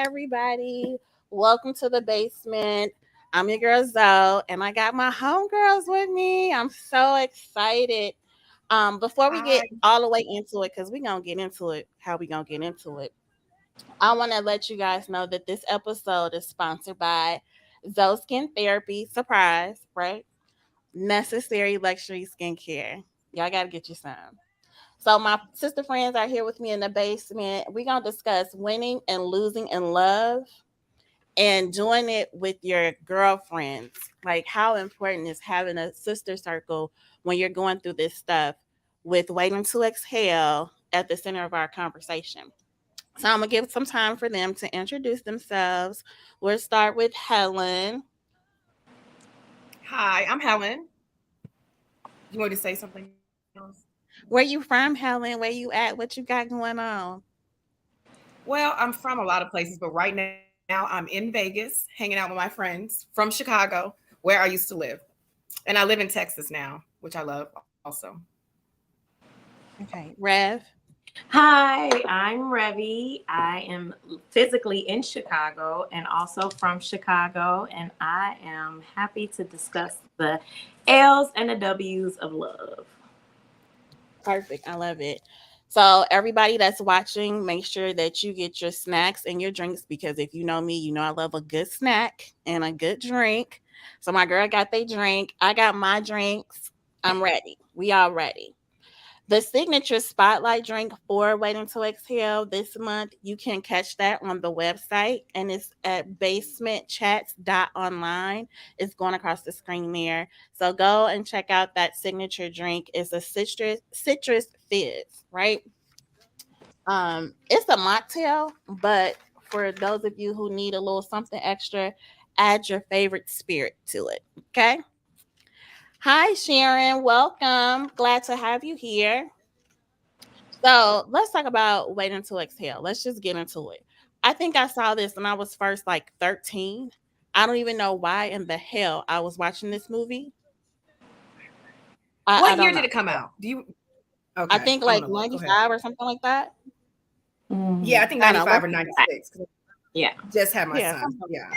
everybody. Welcome to the basement. I'm your girl Zoe, and I got my homegirls with me. I'm so excited. Before we get Hi. all the way into it, because we're gonna get into it, how we gonna get into it. I want to let you guys know that this episode is sponsored by Zoe Skin Therapy. Surprise, right? Necessary luxury skincare. Y'all gotta get you some. So my sister friends are here with me in the basement. We're gonna discuss winning and losing in love and doing it with your girlfriends. Like how important is having a sister circle when you're going through this stuff with waiting to exhale at the center of our conversation. So I'm gonna give some time for them to introduce themselves. We'll start with Helen. Hi, I'm Helen. You want to say something else? Where you from, Helen? Where you at? What you got going on? Well, I'm from a lot of places, but right now I'm in Vegas hanging out with my friends from Chicago, where I used to live. And I live in Texas now, which I love also. Okay, Rev. Hi, I'm Revi. I am physically in Chicago and also from Chicago, and I am happy to discuss the L's and the W's of love. Perfect. I love it. So everybody that's watching, make sure that you get your snacks and your drinks because if you know me, you know I love a good snack and a good drink. So my girl got their drink. I got my drinks. I'm ready. We all ready. The signature spotlight drink for Waiting to Exhale this month, you can catch that on the website and it's at basementchats.online. It's going across the screen there. So go and check out that signature drink. It's a citrus fizz, right? It's a mocktail, but for those of you who need a little something extra, add your favorite spirit to it. Okay. Hi, Sharon. Welcome. Glad to have you here. So let's talk about Waiting to Exhale. Let's just get into it. I think I saw this when I was first like 13. I don't even know why in the hell I was watching this movie. I What don't year know. did it come out? Do you? I Okay, think I'm like gonna look. Go ahead. 95 or something like that. Yeah, Mm, I think I don't know. 95 Let's or see. 96. 'Cause yeah. I just had my Yeah. son. Yeah.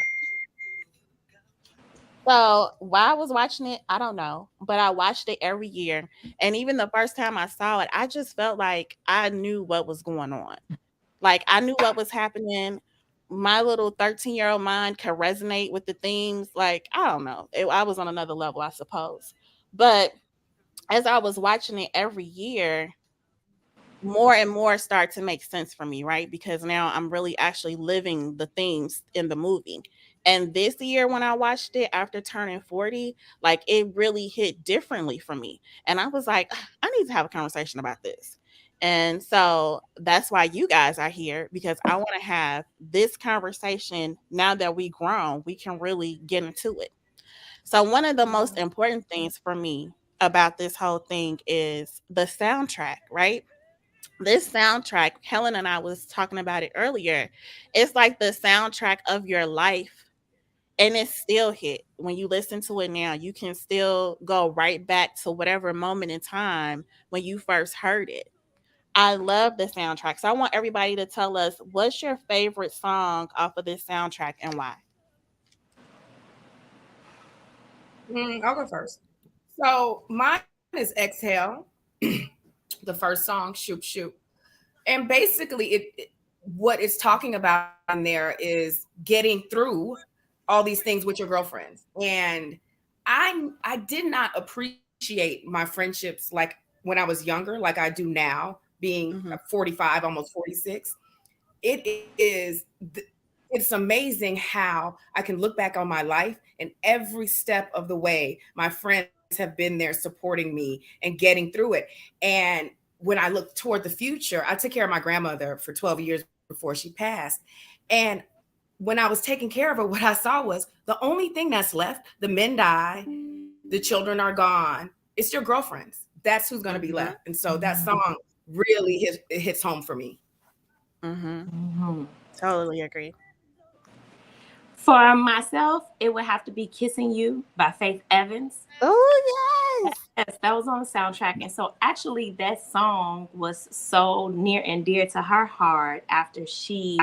So while I was watching it, I don't know, but I watched it every year. And even the first time I saw it, I just felt like I knew what was going on. Like I knew what was happening. My little 13-year-old mind could resonate with the themes. Like, I don't know. I was on another level, I suppose. But as I was watching it every year, more and more start to make sense for me, right? Because now I'm really actually living the themes in the movie. And this year, when I watched it after turning 40, like it really hit differently for me. And I was like, I need to have a conversation about this. And so that's why you guys are here because I want to have this conversation now that we grown, we can really get into it. So, one of the most important things for me about this whole thing is the soundtrack, right? This soundtrack, Helen and I was talking about it earlier. It's like the soundtrack of your life and it still hit. When you listen to it now, you can still go right back to whatever moment in time when you first heard it. I love the soundtrack. So I want everybody to tell us what's your favorite song off of this soundtrack and why. I'll go first. So mine is Exhale, the first song, Shoot Shoot. And basically what it's talking about in there is getting through all these things with your girlfriends. And I did not appreciate my friendships like when I was younger, like I do now, being Hmm. 45, almost 46. It is it's amazing how I can look back on my life and every step of the way my friends have been there supporting me and getting through it. And when I look toward the future, I took care of my grandmother for 12 years before she passed. And when I was taking care of her, what I saw was the only thing that's left, the men die, the children are gone. It's your girlfriends. That's who's going to be left. And so that song really it hits home for me. Hmm. Mhm. Totally agree. For myself, it would have to be Kissing You by Faith Evans. Oh, yes. Yes, that was on the soundtrack. And so actually that song was so near and dear to her heart after she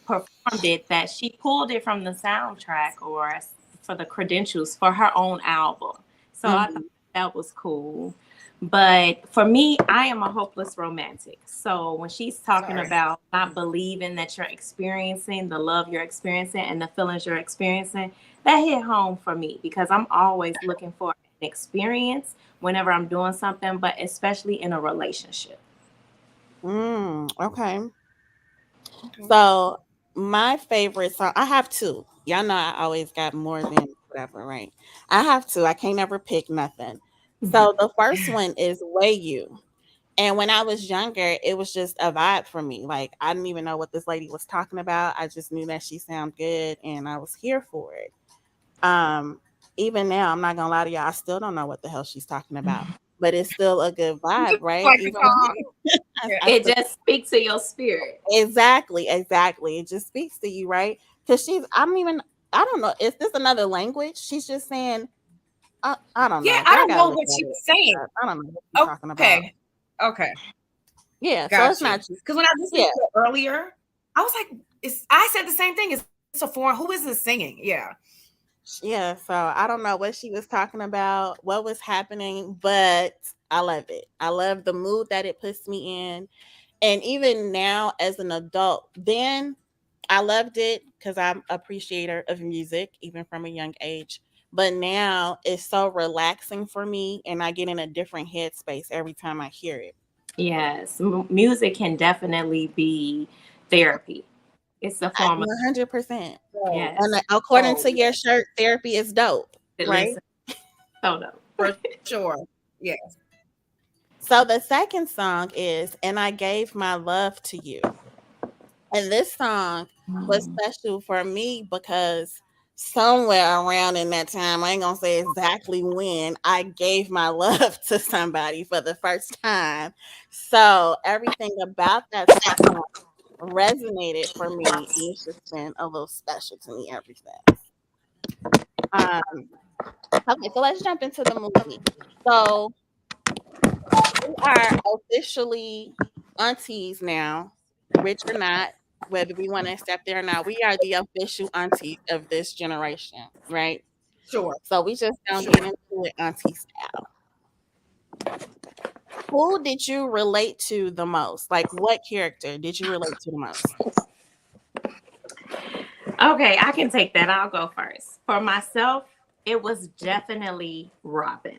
performed it that she pulled it from the soundtrack or for the credentials for her own album. So I thought that was cool. But for me, I am a hopeless romantic. So when she's talking about not believing that you're experiencing the love you're experiencing and the feelings you're experiencing, that hit home for me because I'm always looking for an experience whenever I'm doing something, but especially in a relationship. Okay. So my favorite song, I have two. Y'all know I always got more than whatever, right? I have two. I can't never pick nothing. So the first one is Way You. And when I was younger, it was just a vibe for me. Like I didn't even know what this lady was talking about. I just knew that she sounded good and I was here for it. Um, Even now, I'm not gonna lie to y'all, I still don't know what the hell she's talking about. But it's still a good vibe, right? Like the Even song. It just speaks to your spirit. exactly. It just speaks to you, right? Because I don't know, is this another language? She's just saying, I don't Yeah, know. I Y'all don't gotta know look what at she it. was saying. I don't know what she's talking about. Okay. Yeah, so Got it's you. not just, Because when I listened to it earlier, I was like, I said the same thing. It's a foreign. Who is this singing? Yeah. yeah, so I don't know what she was talking about, what was happening, but I love it. I love the mood that it puts me in. And even now as an adult, then I loved it because I'm an appreciator of music, even from a young age. But now it's so relaxing for me, and I get in a different headspace every time I hear it. Yes, music can definitely be therapy. It's a form of 100%. yes. And according to your shirt, therapy is dope, right? Listen, so no. For sure. Yeah. So the second song is And I Gave My Love to You. And this song was special for me because somewhere around in that time, I ain't gonna say exactly when, I gave my love to somebody for the first time. So everything about that song resonated for me, and it's just been a little special to me ever since. Um, okay, so let's jump into the movie. So we are officially aunties now, rich or not, whether we want to accept it or not. We are the official aunties of this generation, right? Sure. So we just don't get into it auntie style. Who did you relate to the most? Like, what character did you relate to the most? Okay, I can take that. I'll go first. For myself, it was definitely Robin.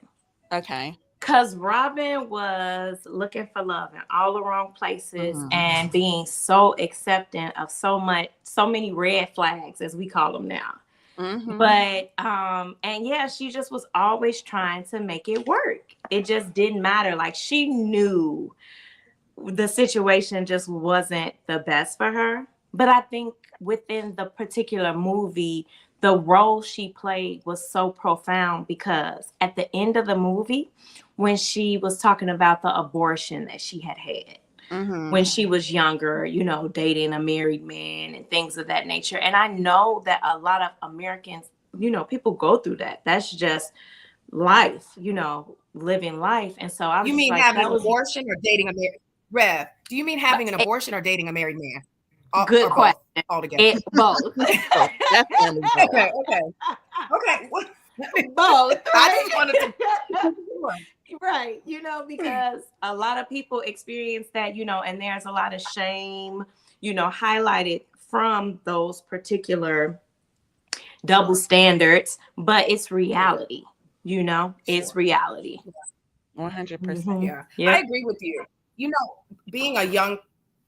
Okay. Because Robin was looking for love in all the wrong places and being so accepting of so many red flags, as we call them now. But and yeah, she just was always trying to make it work. It just didn't matter. Like she knew the situation just wasn't the best for her. But I think within the particular movie, the role she played was so profound because at the end of the movie, when she was talking about the abortion that she had when she was younger, you know, dating a married man and things of that nature. And I know that a lot of Americans, you know, people go through that. That's just life, you know, living life. And so I was You just mean like, having that an was abortion or dating a married Rev? Do you mean having an abortion or dating a married man? good or question. both altogether? It both. Oh, definitely both. Okay. Both. I just wanted to. Right, you know, because a lot of people experience that, you know, and there's a lot of shame, you know, highlighted from those particular double standards, but it's reality, you know, it's reality. 100%. Yeah, Yeah. I agree with you. You know,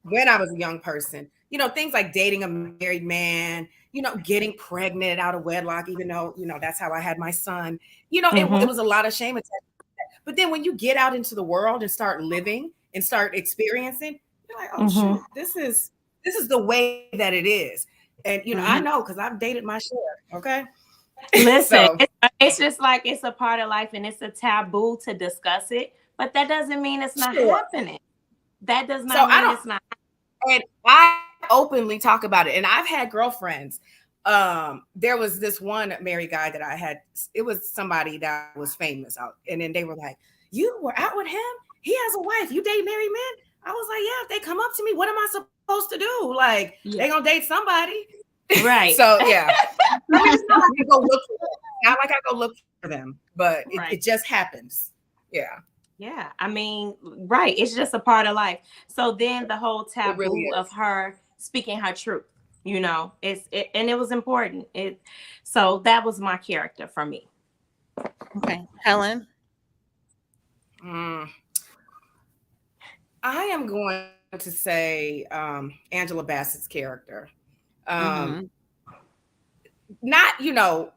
when I was a young person, you know, things like dating a married man, you know, getting pregnant out of wedlock, even though, you know, that's how I had my son, you know, it was a lot of shame attached to that. But then when you get out into the world and start living and start experiencing, you're like, oh shoot, this is the way that it is. And you know, I know because I've dated my share. Okay. Listen, it's just like it's a part of life and it's a taboo to discuss it, but that doesn't mean it's not happening. That does not mean it's not. And I openly talk about it. And I've had girlfriends. There was this one married guy that I had. It was somebody that was famous out. And then they were like, you were out with him? He has a wife. You date married men? I was like, yeah, if they come up to me, what am I supposed to do? Like, they gonna date somebody. Right. So yeah. I mean, it's not like I go look for them. Not like I go look for them, but it just happens. Yeah. Yeah, I mean, right. It's just a part of life. So then the whole taboo really of her speaking her truth, you know, and it was important. So that was my character for me. Okay, Helen. I am going to say Angela Bassett's character. Not, you know,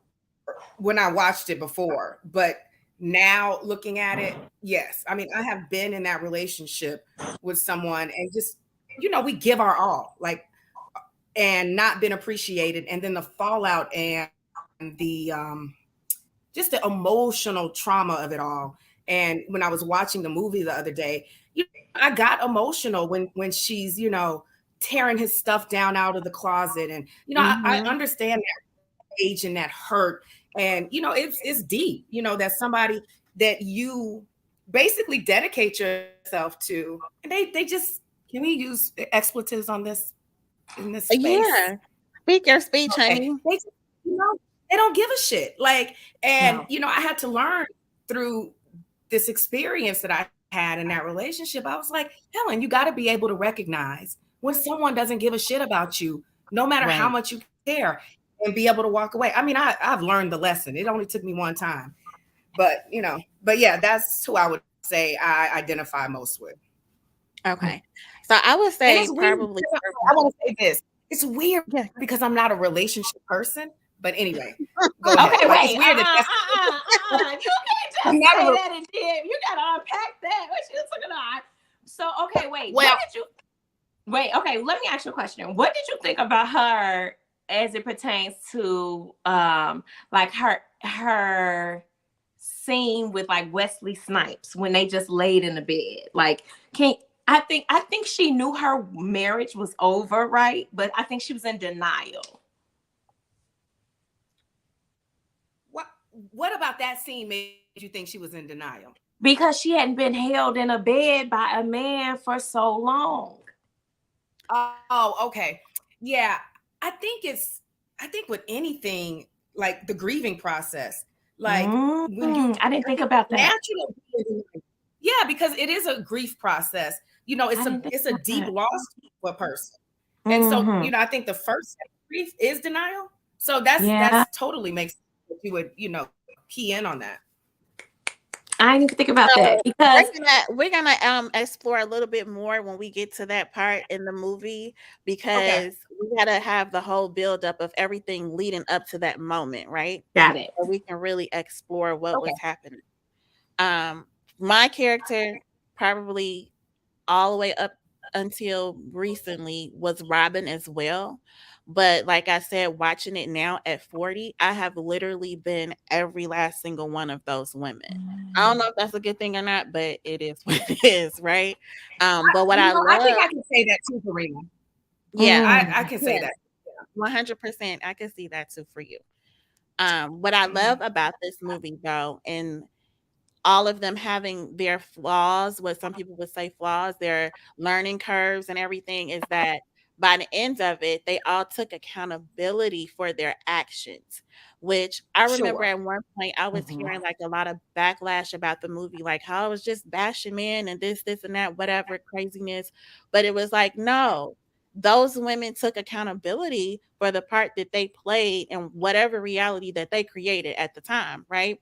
when I watched it before, but now looking at it, yes. I mean, I have been in that relationship with someone and just, you know, we give our all, like, and not been appreciated. And then the fallout and the just the emotional trauma of it all. And when I was watching the movie the other day, you know, I got emotional when she's, you know, tearing his stuff down out of the closet. And, you know, I understand that age and that hurt. And, you know, it's deep, you know, that somebody that you basically dedicate yourself to, and they just, can we use expletives on this, in this space? Yeah. Speak your speech, honey. They, you know, they don't give a shit. Like, and, you know, I had to learn through this experience that I had in that relationship. I was like, Helen, you got to be able to recognize when someone doesn't give a shit about you, no matter how much you care, and be able to walk away. I mean, I've learned the lesson. It only took me one time, but, you know, but yeah, that's who I would say I identify most with. Okay. So I would say probably. I want to say this. It's weird because I'm not a relationship person, but anyway. Go ahead. Okay, wait. It's weird You can't just say that and then you got to unpack that. What you looking at? So, okay, wait. Well, okay, let me ask you a question. What did you think about her as it pertains to like her scene with like Wesley Snipes when they just laid in the bed? Like, I think she knew her marriage was over, right? But I think she was in denial. What about that scene made you think she was in denial? Because she hadn't been held in a bed by a man for so long. Oh, okay. Yeah. I think with anything, like the grieving process, like when you, I didn't think about that. Naturally, yeah, because it is a grief process. You know, it's a deep loss for a person. And so, you know, I think the first step of grief is denial. So that's totally makes sense that you would, you know, key in on that. I didn't even think about that because we're gonna explore a little bit more when we get to that part in the movie, because we gotta have the whole build up of everything leading up to that moment, right? Got it. So we can really explore what was happening. My character probably all the way up until recently was Robin as well. But like I said, watching it now at 40, I have literally been every last single one of those women. I don't know if that's a good thing or not, but it is what it is, right? But what I love, I think I can say that too, Karina. Yeah, I can say that. 100%. I can see that too for you. What I love about this movie, though, and all of them having their flaws, what some people would say flaws, their learning curves and everything, is that by the end of it, they all took accountability for their actions, which I remember at one point I was hearing like a lot of backlash about the movie, like how I was just bashing men and this and that, whatever craziness. But it was like, no, those women took accountability for the part that they played in whatever reality that they created at the time, right?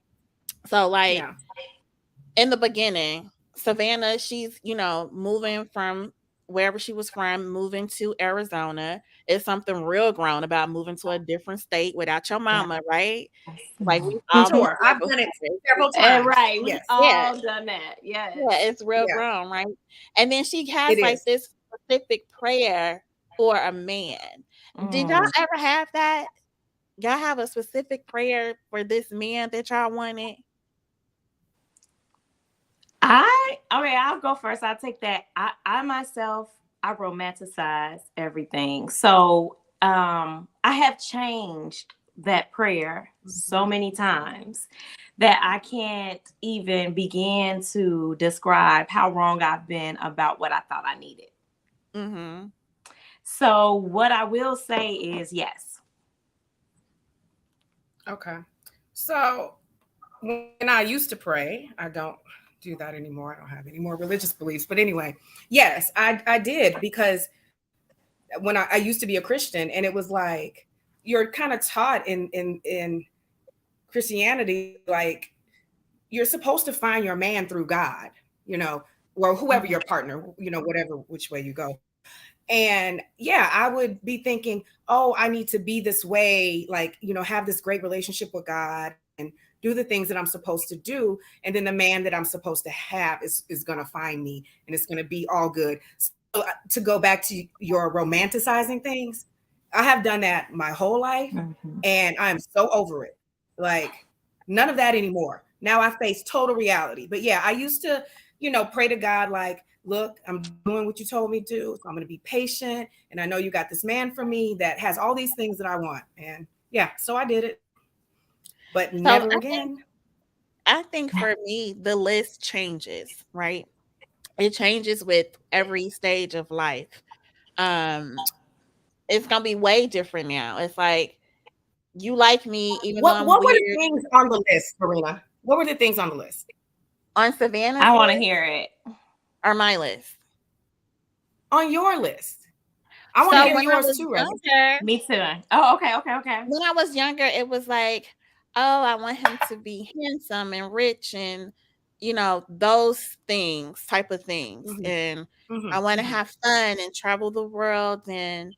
So like in the beginning, Savannah, she's, you know, moving from wherever she was from, moving to Arizona. It's something real grown about moving to a different state without your mama, right? Like we've all I've done it several times. Right. We've all done that. Yes. Yeah, it's real grown, right? And then she has like this specific prayer for a man. Did y'all ever have that? Y'all have a specific prayer for this man that y'all wanted? I'll go first. I'll take that. I myself, I romanticize everything. So I have changed that prayer so many times that I can't even begin to describe how wrong I've been about what I thought I needed. So what I will say is yes. Okay. So when I used to pray, I don't do that anymore. I don't have any more religious beliefs. But anyway, yes, I did, because when I used to be a Christian, and it was like you're kind of taught in Christianity, like you're supposed to find your man through God, or whoever your partner, whatever, which way you go. And yeah, I would be thinking, oh, I need to be this way, like, have this great relationship with God and do the things that I'm supposed to do. And then the man that I'm supposed to have is going to find me, and it's going to be all good. So to go back to your romanticizing things, I have done that my whole life, and I'm so over it. Like, none of that anymore. Now I face total reality. But yeah, I used to, pray to God, like, look, I'm doing what you told me to, so I'm going to be patient. And I know you got this man for me that has all these things that I want. And yeah, so I did it, but never again. I think for me, the list changes, right? It changes with every stage of life. It's going to be way different now. It's like, you like me, even though What I'm were the weird. things on the list, Serena? What were the things on the list? On Savannah's I want to list hear it. or my list? On your list. I want to hear yours too, Remy. Me too. Oh, okay. When I was younger, it was like, oh, I want him to be handsome and rich and, those things, type of things. Mhm. And Mhm. I want to have fun and travel the world and,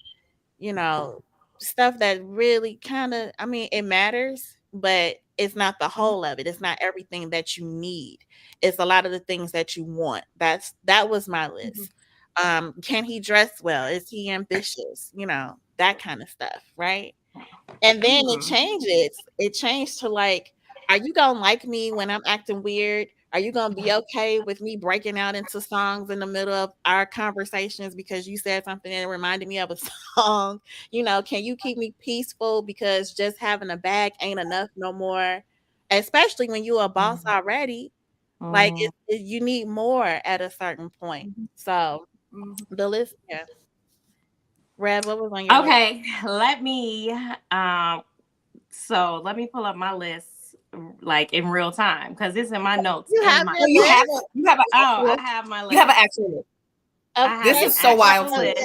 stuff that really kind of, I mean, it matters, but it's not the whole of it. It's not everything that you need. It's a lot of the things that you want. That was my list. Can he dress well? Is he ambitious? That kind of stuff, right? And then it changes. It changed to like, are you gonna like me when I'm acting weird? Are you gonna be okay with me breaking out into songs in the middle of our conversations because you said something that reminded me of a song? Can you keep me peaceful because just having a bag ain't enough no more? Especially when you're a boss already. Like you need more at a certain point. So the list, yeah. Rev, what was on your list? Okay, let me pull up my list like in real time because it's in my notes. You have your you list? have an actual, I have my list. You have an actual list. Okay. This is so wild to me.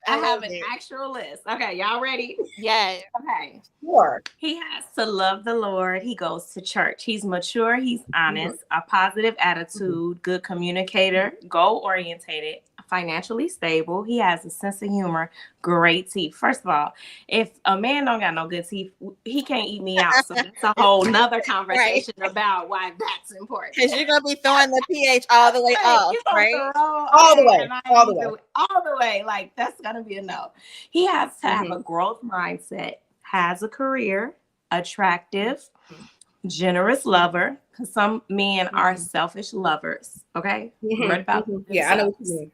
I have an actual list. Okay, y'all ready? Yeah. Okay. Sure. He has to love the Lord. He goes to church. He's mature. He's honest, a positive attitude, good communicator, goal-orientated, financially stable. He has a sense of humor, great teeth. First of all, if a man don't got no good teeth, he can't eat me out. So that's a whole nother conversation about why that's important. Because you're going to be throwing the pH all the way off, right? All the way. Like, that's going to be a no. He has to have a growth mindset, has a career, attractive, generous lover, because some men are selfish lovers. Okay? Read about yeah, I know what you mean.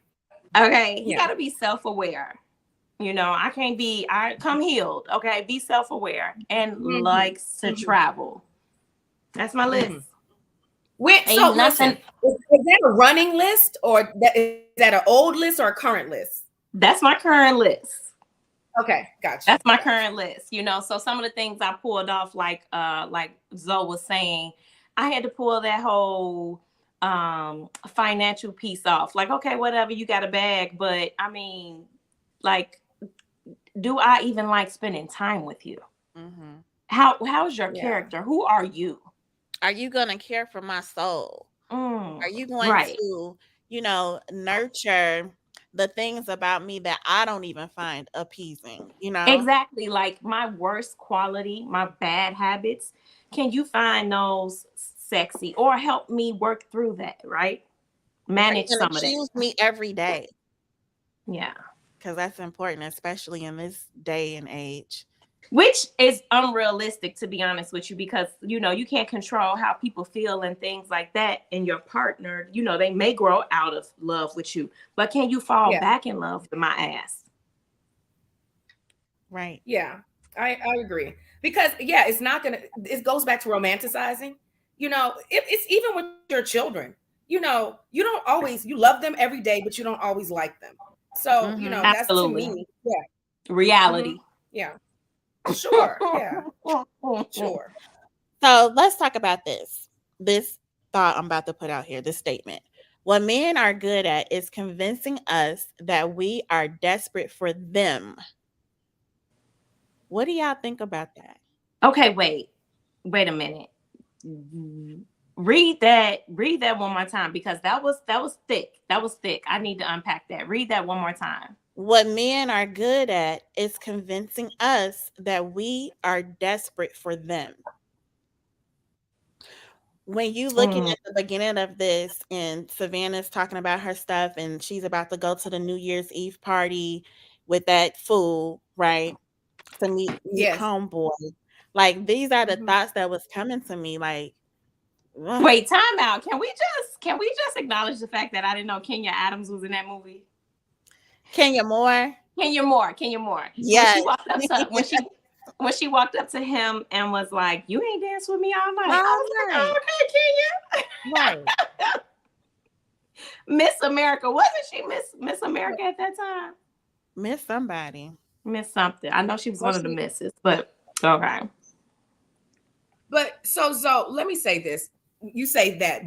Okay, he got to be self-aware. I come healed. Okay, be self-aware and likes to travel. That's my list. Wait, so listen, is that a running list, or is that an old list or a current list? That's my current list. Okay, gotcha. That's my current list. So some of the things I pulled off, like Zoe was saying, I had to pull that whole financial piece off. Like, okay, whatever, you got a bag, but I mean, like, do I even like spending time with you? How's your character? Who are you? Are you going to care for my soul? Are you going to, nurture the things about me that I don't even find appeasing, Exactly. Like my worst quality, my bad habits. Can you find those sexy or help me work through that, right? Manage some of that. Choose me every day. Yeah. Because that's important, especially in this day and age. Which is unrealistic, to be honest with you, because, you can't control how people feel and things like that. And your partner, they may grow out of love with you, but can you fall back in love with my ass? Right. Yeah, I agree. Because, it's not going to, it goes back to romanticizing. It's even with your children, you don't always, you love them every day, but you don't always like them. So, that's to Absolutely. me. Yeah. Reality. Yeah. Sure. Yeah. Sure. So let's talk about this. This thought I'm about to put out here, this statement. What men are good at is convincing us that we are desperate for them. What do y'all think about that? Okay, wait a minute. Read that one more time, because that was thick. That was thick. I need to unpack that. Read that one more time. What men are good at is convincing us that we are desperate for them. When you looking at the beginning of this and Savannah's talking about her stuff and she's about to go to the New Year's Eve party with that fool, right? To meet Yes. homeboy. Like, these are the thoughts that was coming to me. Like, ugh. Wait, time out. Can we just acknowledge the fact that I didn't know Kenya Adams was in that movie? Kenya Moore. Yes. When she walked up to him and was like, "You ain't dance with me all night." I was like, "Oh, okay, Kenya." Right. Miss America. Wasn't she Miss America at that time? Miss somebody. Miss something. I know she was one of the misses, but okay. But so let me say this. You say that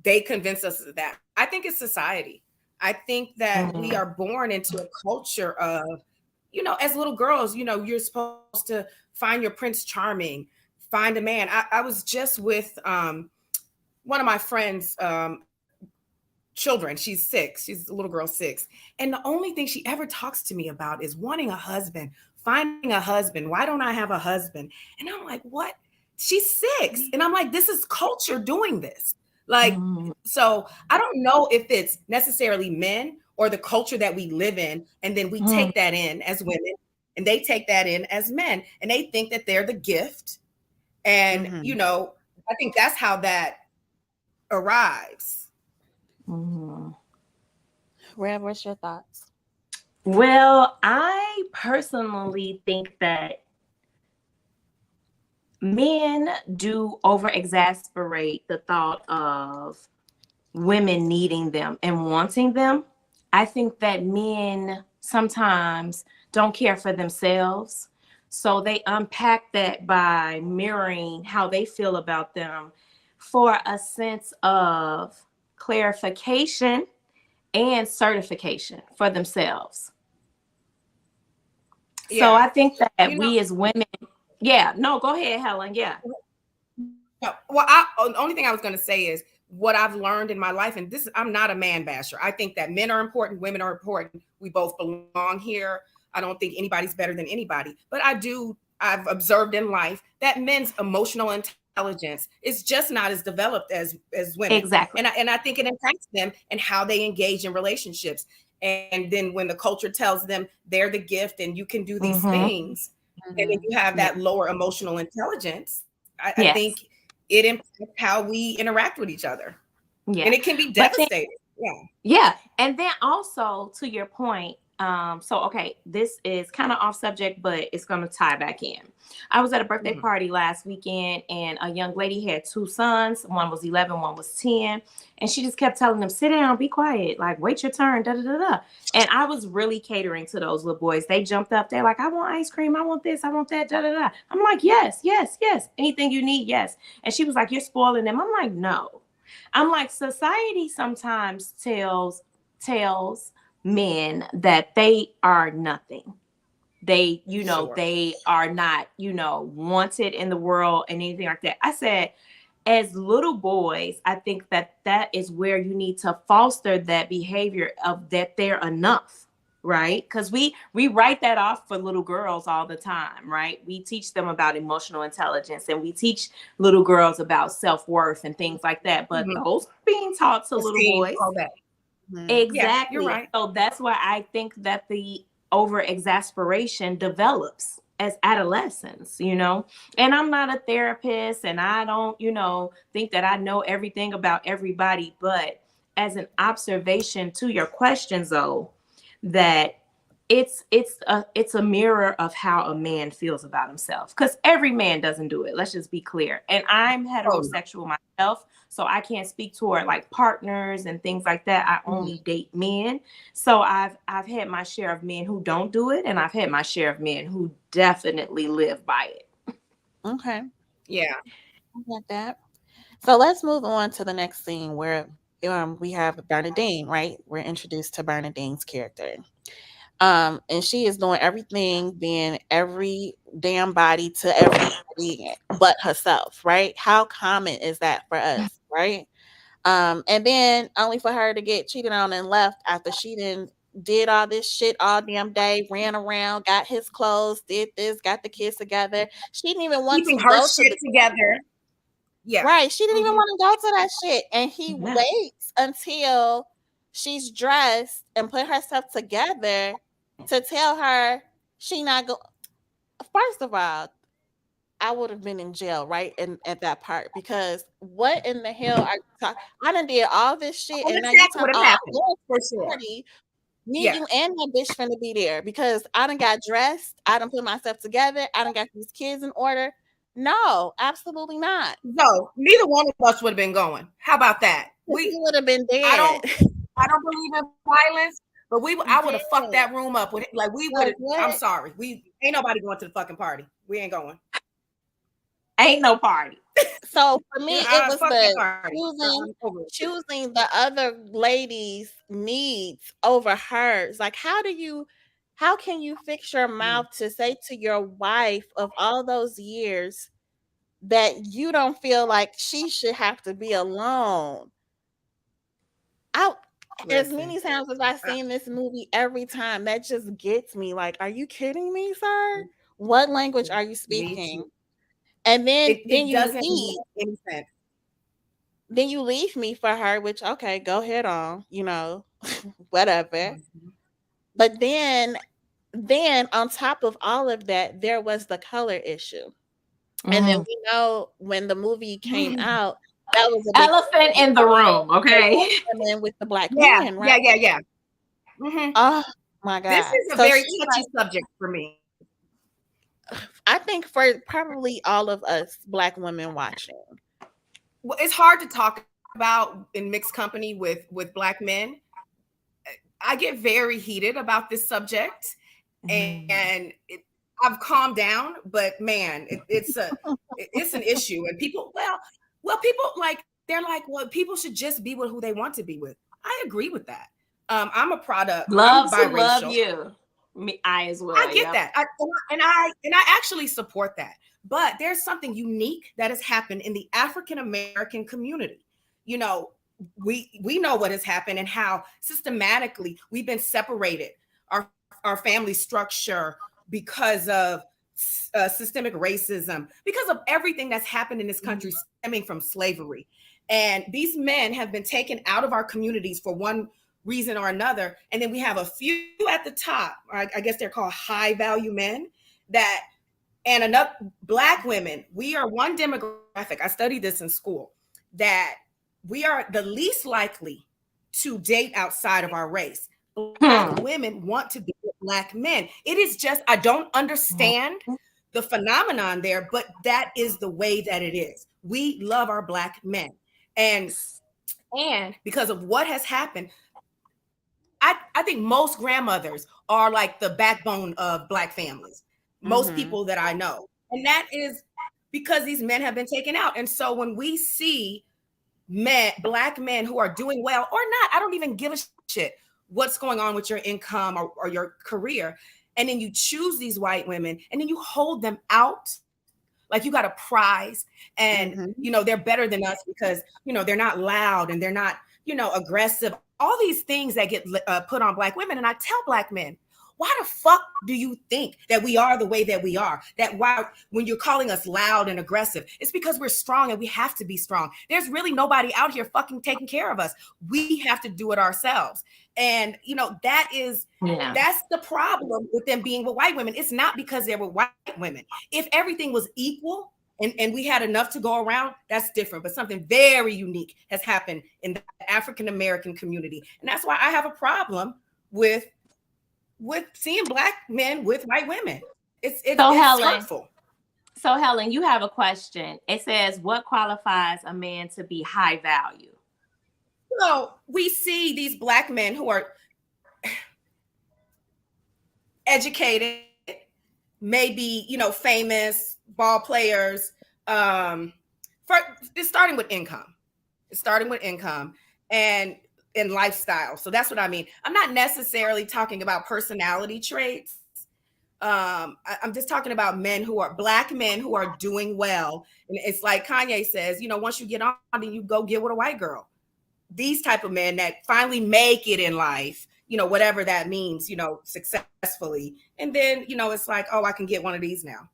they convince us of that. I think it's society. I think that we are born into a culture of, as little girls, you're supposed to find your Prince Charming, find a man. I was just with one of my friends' children. She's 6. She's a little girl, 6. And the only thing she ever talks to me about is wanting a husband, finding a husband. Why don't I have a husband? And I'm like, what? She's 6. And I'm like, this is culture doing this. Like, so I don't know if it's necessarily men or the culture that we live in. And then we take that in as women and they take that in as men and they think that they're the gift. And, I think that's how that arrives. Rev, what's your thoughts? Well, I personally think that men do over-exasperate the thought of women needing them and wanting them. I think that men sometimes don't care for themselves. So they unpack that by mirroring how they feel about them for a sense of clarification and certification for themselves. Yeah. So I think that we as women, go ahead, Helen. Yeah. Well, the only thing I was going to say is what I've learned in my life, and I'm not a man basher. I think that men are important, women are important. We both belong here. I don't think anybody's better than anybody, but I've observed in life that men's emotional intelligence is just not as developed as women. Exactly. And I think it impacts them and how they engage in relationships. And then when the culture tells them they're the gift and you can do these things, and then you have that lower emotional intelligence, I think it impacts how we interact with each other. Yeah. And it can be devastating. Yeah. And then also to your point, this is kind of off subject, but it's going to tie back in. I was at a birthday party last weekend and a young lady had 2 sons. One was 11, one was 10. And she just kept telling them, sit down, be quiet, like wait your turn, da da da da. And I was really catering to those little boys. They jumped up. They're like, I want ice cream. I want this. I want that, da da da. I'm like, yes, yes, yes. Anything you need, yes. And she was like, you're spoiling them. I'm like, no. I'm like, society sometimes tells men that they are nothing. They, they are not, wanted in the world and anything like that. I said, as little boys, I think that is where you need to foster that behavior of that they're enough, right? Because we write that off for little girls all the time, right? We teach them about emotional intelligence and we teach little girls about self-worth and things like that. But those are being taught to little boys. All that. Exactly. Yeah, you're right. So that's why I think that the over-exasperation develops as adolescents, and I'm not a therapist and I don't, think that I know everything about everybody, but as an observation to your questions though, that it's a mirror of how a man feels about himself, because every man doesn't do it. Let's just be clear. And I'm heterosexual myself. So I can't speak toward like partners and things like that. I only date men. So I've had my share of men who don't do it, and I've had my share of men who definitely live by it. Okay. Yeah. I get that. So let's move on to the next scene where we have Bernadine, right? We're introduced to Bernadine's character. And she is doing everything, being every damn body to everybody but herself, right? How common is that for us, right? And then only for her to get cheated on and left after she did all this shit all damn day, ran around, got his clothes, did this, got the kids together. She didn't even want Keeping to her go to shit the together. Yeah. right. She didn't even Mhm. want to go to that shit. And he Yeah. waits until she's dressed and put herself together to tell her she not go. First of all, I would have been in jail right at that part because what in the hell are you talking? I done did all this shit Well, and now you exactly talking, what oh, I'm happened, going for to the sure. party. Me, Yeah. you, and that bitch finna be there because I done got dressed. I done put myself together. I done got these kids in order. No, absolutely not. No, neither one of us would have been going. How about that? He would have been I dead. don't believe in violence, but I would have fucked Dead. that room up with like we Like would. I'm what? sorry, we ain't nobody going to the fucking party. We ain't going. Ain't no party. So for me, it was Fuck that the party. I'm over it. choosing the other lady's needs over hers. Like, how can you fix your mouth to say to your wife of all those years that you don't feel like she should have to be alone? As Listen, many times as I've seen this movie, every time that just gets me. Like, are you kidding me, sir? What language are you me speaking? too. And then It you doesn't leave. make any sense. Then you leave me for her, which okay, go ahead on, whatever. But then on top of all of that, there was the color issue. And then we know when the movie came out, that was a big Elephant in the room, okay? women with the black Yeah, men, right? yeah. Mm-hmm. Oh my This God. is a So very she touchy subject for me. I think for probably all of us black women watching. Well, it's hard to talk about in mixed company with black men. I get very heated about this subject, and I've calmed down. But man, it's an issue, and people, people they're like, well, people should just be with who they want to be with. I agree with that. I'm a product. Love I'm to biracial. love you. Me, I as well. I get that. I actually support that. But there's something unique that has happened in the African American community. You know, we know what has happened and how systematically we've been separated, our family structure, because of systemic racism, because of everything that's happened in this country stemming from slavery. And these men have been taken out of our communities for one reason or another. And then we have a few at the top, I guess they're called high value men, and enough black women. We are one demographic, I studied this in school, that we are the least likely to date outside of our race. Black women want to be with black men. It is just, I don't understand the phenomenon there, but that is the way that it is. We love our black men. And because of what has happened, I think most grandmothers are like the backbone of black families. Most people that I know. And that is because these men have been taken out. And so when we see black men who are doing well or not, I don't even give a shit what's going on with your income or your career. And then you choose these white women and then you hold them out like you got a prize, and they're better than us because they're not loud and they're not aggressive. All these things that get put on black women. And I tell black men, why the fuck do you think that we are the way that we are? That why when you're calling us loud and aggressive, it's because we're strong and we have to be strong. There's really nobody out here fucking taking care of us. We have to do it ourselves. And that's the problem with them being with white women. It's not because they were white women. If everything was equal and we had enough to go around, that's different. But something very unique has happened in the African American community. And that's why I have a problem with seeing black men with white women. It's hurtful. So Helen, you have a question. It says, what qualifies a man to be high value? So we see these Black men who are educated, maybe, famous ball players. It's starting with income. It's starting with income and lifestyle. So that's what I mean. I'm not necessarily talking about personality traits. I'm just talking about Black men who are doing well. And it's like Kanye says, once you get on, then you go get with a white girl. These type of men that finally make it in life, whatever that means, successfully. And then, it's like, oh, I can get one of these now.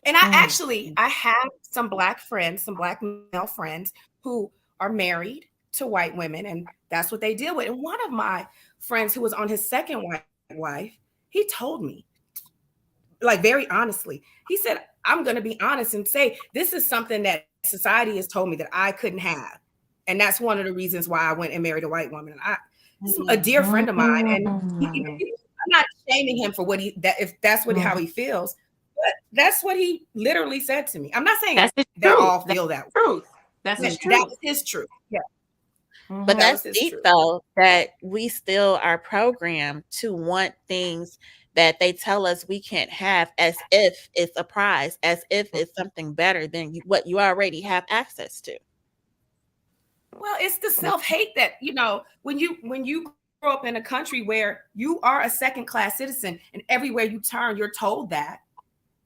And I have some Black friends, some Black male friends who are married to white women, and that's what they deal with. And one of my friends who was on his second wife, he told me, like, very honestly, he said, I'm going to be honest and say, this is something that society has told me that I couldn't have. And that's one of the reasons why I went and married a white woman. And a dear friend of mine, and I'm not shaming him for if that's how he feels, but that's what he literally said to me. I'm not saying they all feel that way. That's his truth. That was his truth. Yeah. But that's deep, though, that we still are programmed to want things that they tell us we can't have, as if it's a prize, as if it's something better than what you already have access to. Well, it's the self-hate that, when you grow up in a country where you are a second-class citizen and everywhere you turn, you're told that.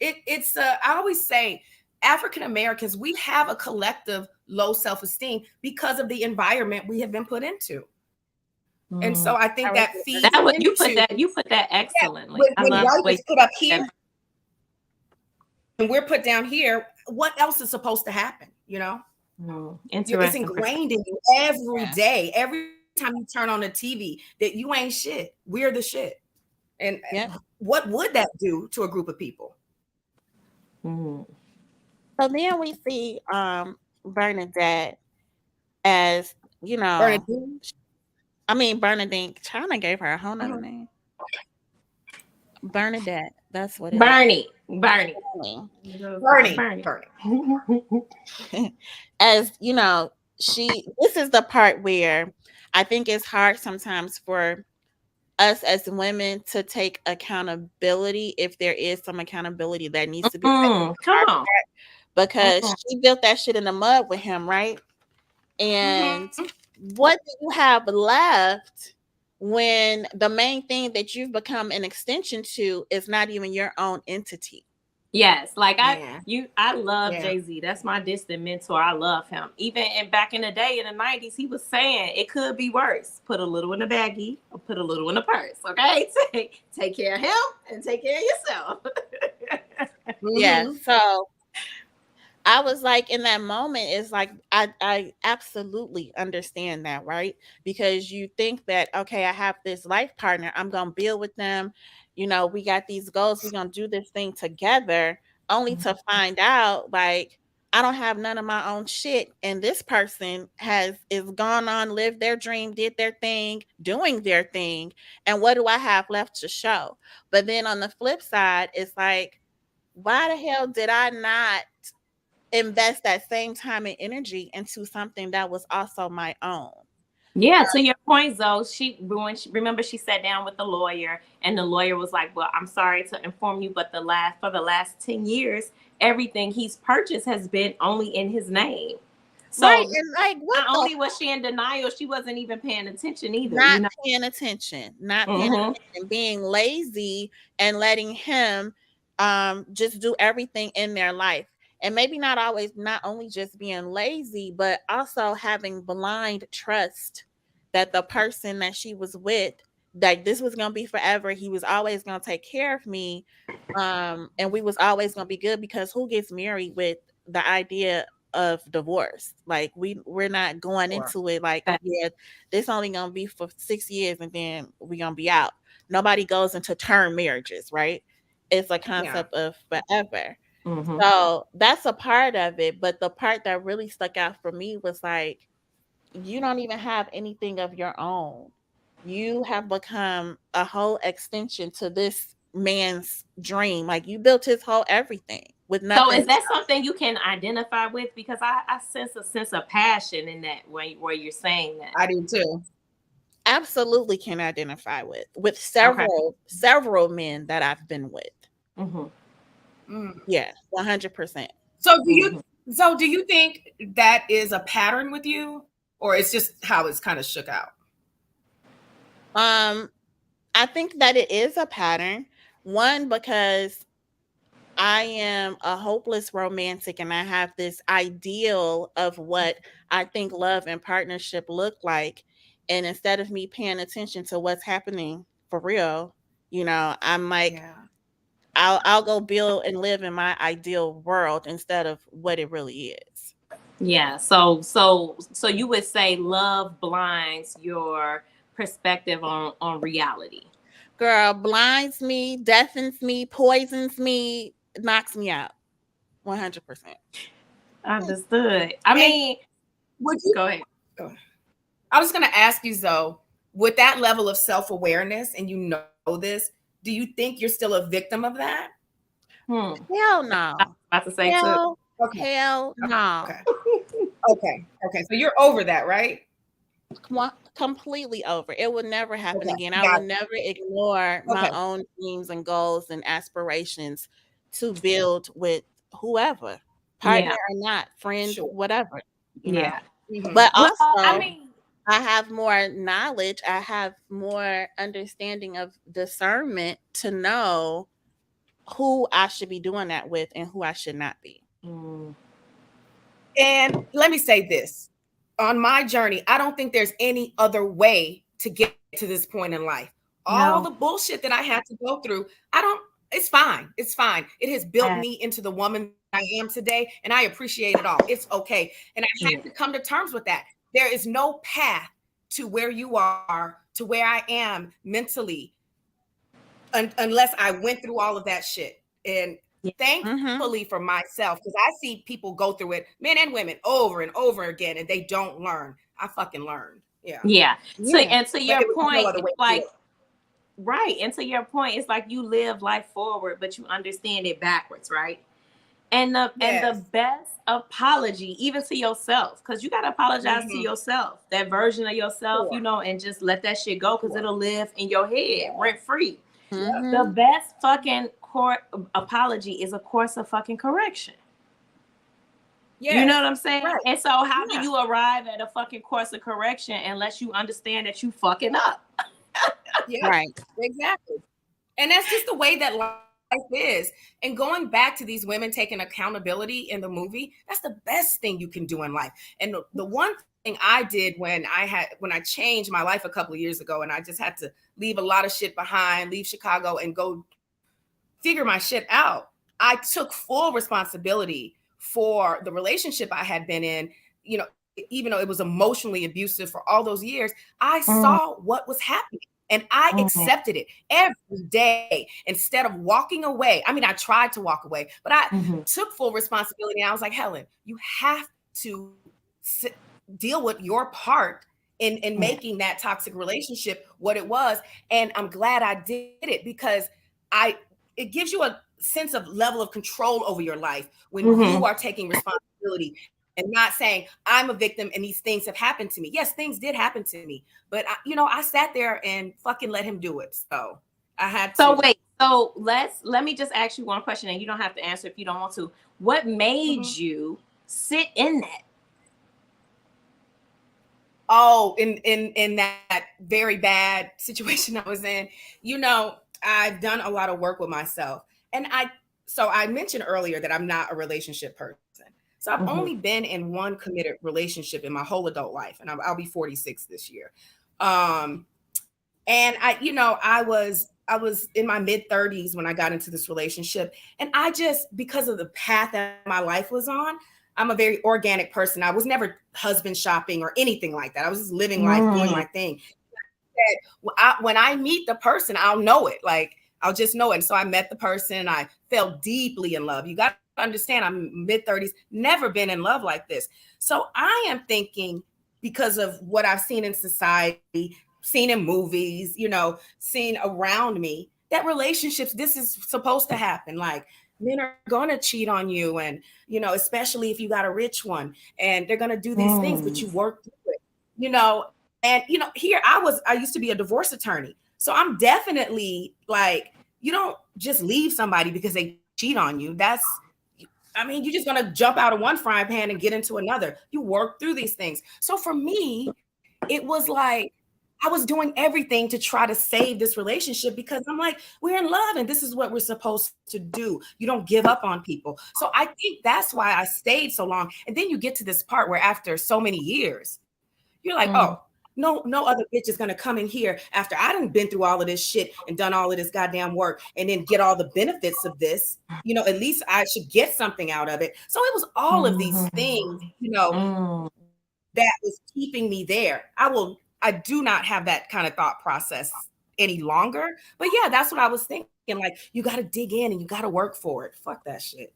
I always say, African Americans, we have a collective low self-esteem because of the environment we have been put into. And so I think that feeds into you put that excellently. When white is put up here and we're put down here, what else is supposed to happen? It's ingrained in you every day. Every time you turn on the TV, that you ain't shit. We're the shit. And what would that do to a group of people? So then we see Bernadette as, Bernadine. China gave her a whole nother name. Bernadette. That's what it is. Bernie. As this is the part where I think it's hard sometimes for us as women to take accountability, if there is some accountability that needs to be taken. Come on. Because she built that shit in the mud with him, right? And what do you have left when the main thing that you've become an extension to is not even your own entity? Yes, like I love Jay-Z. That's my distant mentor. I love him. Even back in the day in the 90s, he was saying it could be worse. Put a little in the baggie or put a little in the purse. Okay, take care of him and take care of yourself. Yeah. So I was like, in that moment, it's like I absolutely understand that, right? Because you think that, okay, I have this life partner, I'm gonna build with them. We got these goals, we're gonna do this thing together, only to find out like I don't have none of my own shit, and this person is gone on, lived their dream, did their thing, doing their thing, and what do I have left to show? But then on the flip side, it's like, why the hell did I not invest that same time and energy into something that was also my own? Yeah, to your point, Zoe, she sat down with the lawyer, and the lawyer was like, well, I'm sorry to inform you, but for the last 10 years, everything he's purchased has been only in his name. So right, and like, not only was she in denial, she wasn't even paying attention either. Paying attention, being lazy and letting him just do everything in their life. And maybe not only just being lazy, but also having blind trust that the person that she was with, that this was going to be forever. He was always going to take care of me. And we was always going to be good, because who gets married with the idea of divorce? Like we're not going into it like, this only going to be for 6 years and then we're going to be out. Nobody goes into term marriages, right? It's a concept of forever. So that's a part of it. But the part that really stuck out for me was like, you don't even have anything of your own. You have become a whole extension to this man's dream. Like, you built his whole everything. with nothing. So is that something you can identify with? Because I sense a sense of passion in that where you're saying that. I do too. Absolutely can identify with Okay. several men that I've been with. Mm-hmm. Yeah, 100%. So do you think that is a pattern with you, or it's just how it's kind of shook out? I think that it is a pattern. One, because I am a hopeless romantic and I have this ideal of what I think love and partnership look like. And instead of me paying attention to what's happening for real, I'm like, Yeah. I'll go build and live in my ideal world instead of what it really is. Yeah. So you would say love blinds your perspective on reality. Girl, blinds me, deafens me, poisons me, knocks me out. 100%. Understood. I mean, would you go ahead. I was going to ask you though, with that level of self-awareness, and you know this, do you think you're still a victim of that? Hell no. I was about to say Hell, too. Okay. Hell no. Okay. So you're over that, right? Completely over. It will never happen again. I Got will it. never ignore my own dreams and goals and aspirations to build with whoever, partner or not, friend, whatever. Yeah. But Well, also, I have more knowledge. I have more understanding of discernment to know who I should be doing that with and who I should not be. And let me say this. On my journey, I don't think there's any other way to get to this point in life. All the bullshit that I had to go through, it's fine. It's fine. It has built me into the woman I am today, and I appreciate it all. It's okay. And I had to come to terms with that. There is no path to where you are, to where I am mentally, unless I went through all of that shit. And thankfully for myself, because I see people go through it, men and women, over and over again, and they don't learn. I fucking learned. Yeah. So, and to your point, like, right. And to your point, it's like you live life forward, but you understand it backwards, right? And the best apology, even to yourself, because you gotta apologize to yourself, that version of yourself, and just let that shit go, because it'll live in your head rent free. The best fucking apology is a course of fucking correction. You know what I'm saying? Right. And so how do you arrive at a fucking course of correction unless you understand that you fucking up? Right. Exactly. And that's just the way that life is. And going back to these women taking accountability in the movie, that's the best thing you can do in life. And the one thing I did when I changed my life a couple of years ago, and I just had to leave a lot of shit behind, leave Chicago and go figure my shit out, I took full responsibility for the relationship I had been in. Even though it was emotionally abusive for all those years, I saw what was happening. And I accepted it every day instead of walking away. I mean, I tried to walk away, but I took full responsibility. And I was like, Helen, you have to deal with your part in making that toxic relationship what it was. And I'm glad I did it, because it gives you a sense of level of control over your life when you are taking responsibility. And not saying I'm a victim and these things have happened to me. Yes, things did happen to me, but I sat there and fucking let him do it. So I had to. So wait, so let me just ask you one question, and you don't have to answer if you don't want to. What made you sit in that? Oh, in that very bad situation I was in, I've done a lot of work with myself. And I mentioned earlier that I'm not a relationship person. So I've only been in one committed relationship in my whole adult life, and I'll be 46 this year. And I was in my mid 30s when I got into this relationship, and because of the path that my life was on, I'm a very organic person. I was never husband shopping or anything like that. I was just living life, doing my thing. When I meet the person, I'll know it. Like, I'll just know it. And so I met the person and I fell deeply in love. You got to understand, I'm mid 30s, never been in love like this. So I am thinking, because of what I've seen in society, seen in movies, seen around me, that relationships, this is supposed to happen. Like, men are gonna cheat on you, and especially if you got a rich one, and they're gonna do these things, but you work through it, and here I used to be a divorce attorney, so I'm definitely like, you don't just leave somebody because they cheat on you. You're just gonna jump out of one frying pan and get into another. You work through these things. So for me, it was like I was doing everything to try to save this relationship, because I'm like, we're in love and this is what we're supposed to do. You don't give up on people. So I think that's why I stayed so long. And then you get to this part where after so many years, you're like, oh, no other bitch is gonna come in here after I done been through all of this shit and done all of this goddamn work and then get all the benefits of this. At least I should get something out of it. So it was all of these things, that was keeping me there. I do not have that kind of thought process any longer. But yeah, that's what I was thinking. Like, you got to dig in and you got to work for it. Fuck that shit.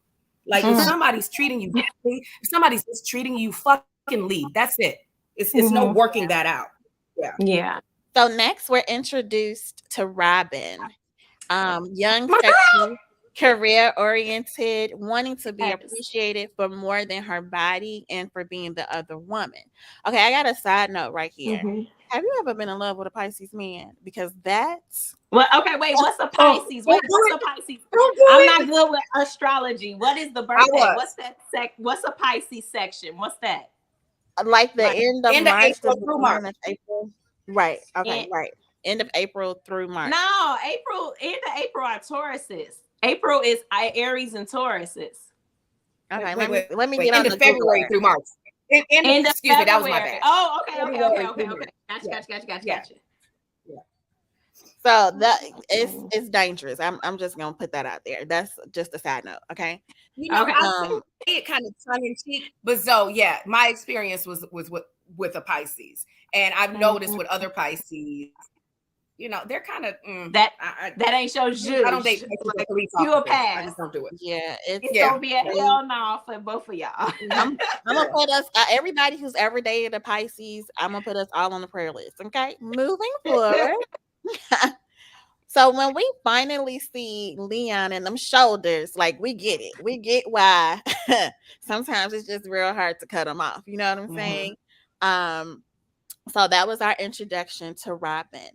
Like, if somebody's treating you, if somebody's mistreating you, fucking leave. That's it. It's no working that out. Yeah. So next we're introduced to Robin. Young, sexy, career-oriented, wanting to be appreciated for more than her body and for being the other woman. Okay, I got a side note right here. Have you ever been in love with a Pisces man? Because that's... Well, okay, wait, what's a Pisces? What's a Pisces? I'm not good with astrology. What is the birthday? What's that what's a Pisces section? What's that? Like the end of March April through March. April. Right. Okay, right. End of April through March. No, end of April are Tauruses. April is Aries and Tauruses. Okay, let me get on the February through March. Excuse me, that was my bad. Oh, okay. Gotcha. Yeah. So that it's dangerous. I'm just gonna put that out there. That's just a side note. Okay. I say it kind of tongue in cheek, but so yeah, my experience was with a Pisces, and I've noticed with other Pisces, they're kind of that ain't your juice. I don't think you a pass. I just don't do it. Yeah, it's gonna be a hell no for both of y'all. I'm gonna put us everybody who's ever dated a Pisces. I'm gonna put us all on the prayer list. Okay, moving forward. So when we finally see Leon and them shoulders, like, we get it. We get why sometimes it's just real hard to cut them off. You know what I'm saying? So that was our introduction to Robin.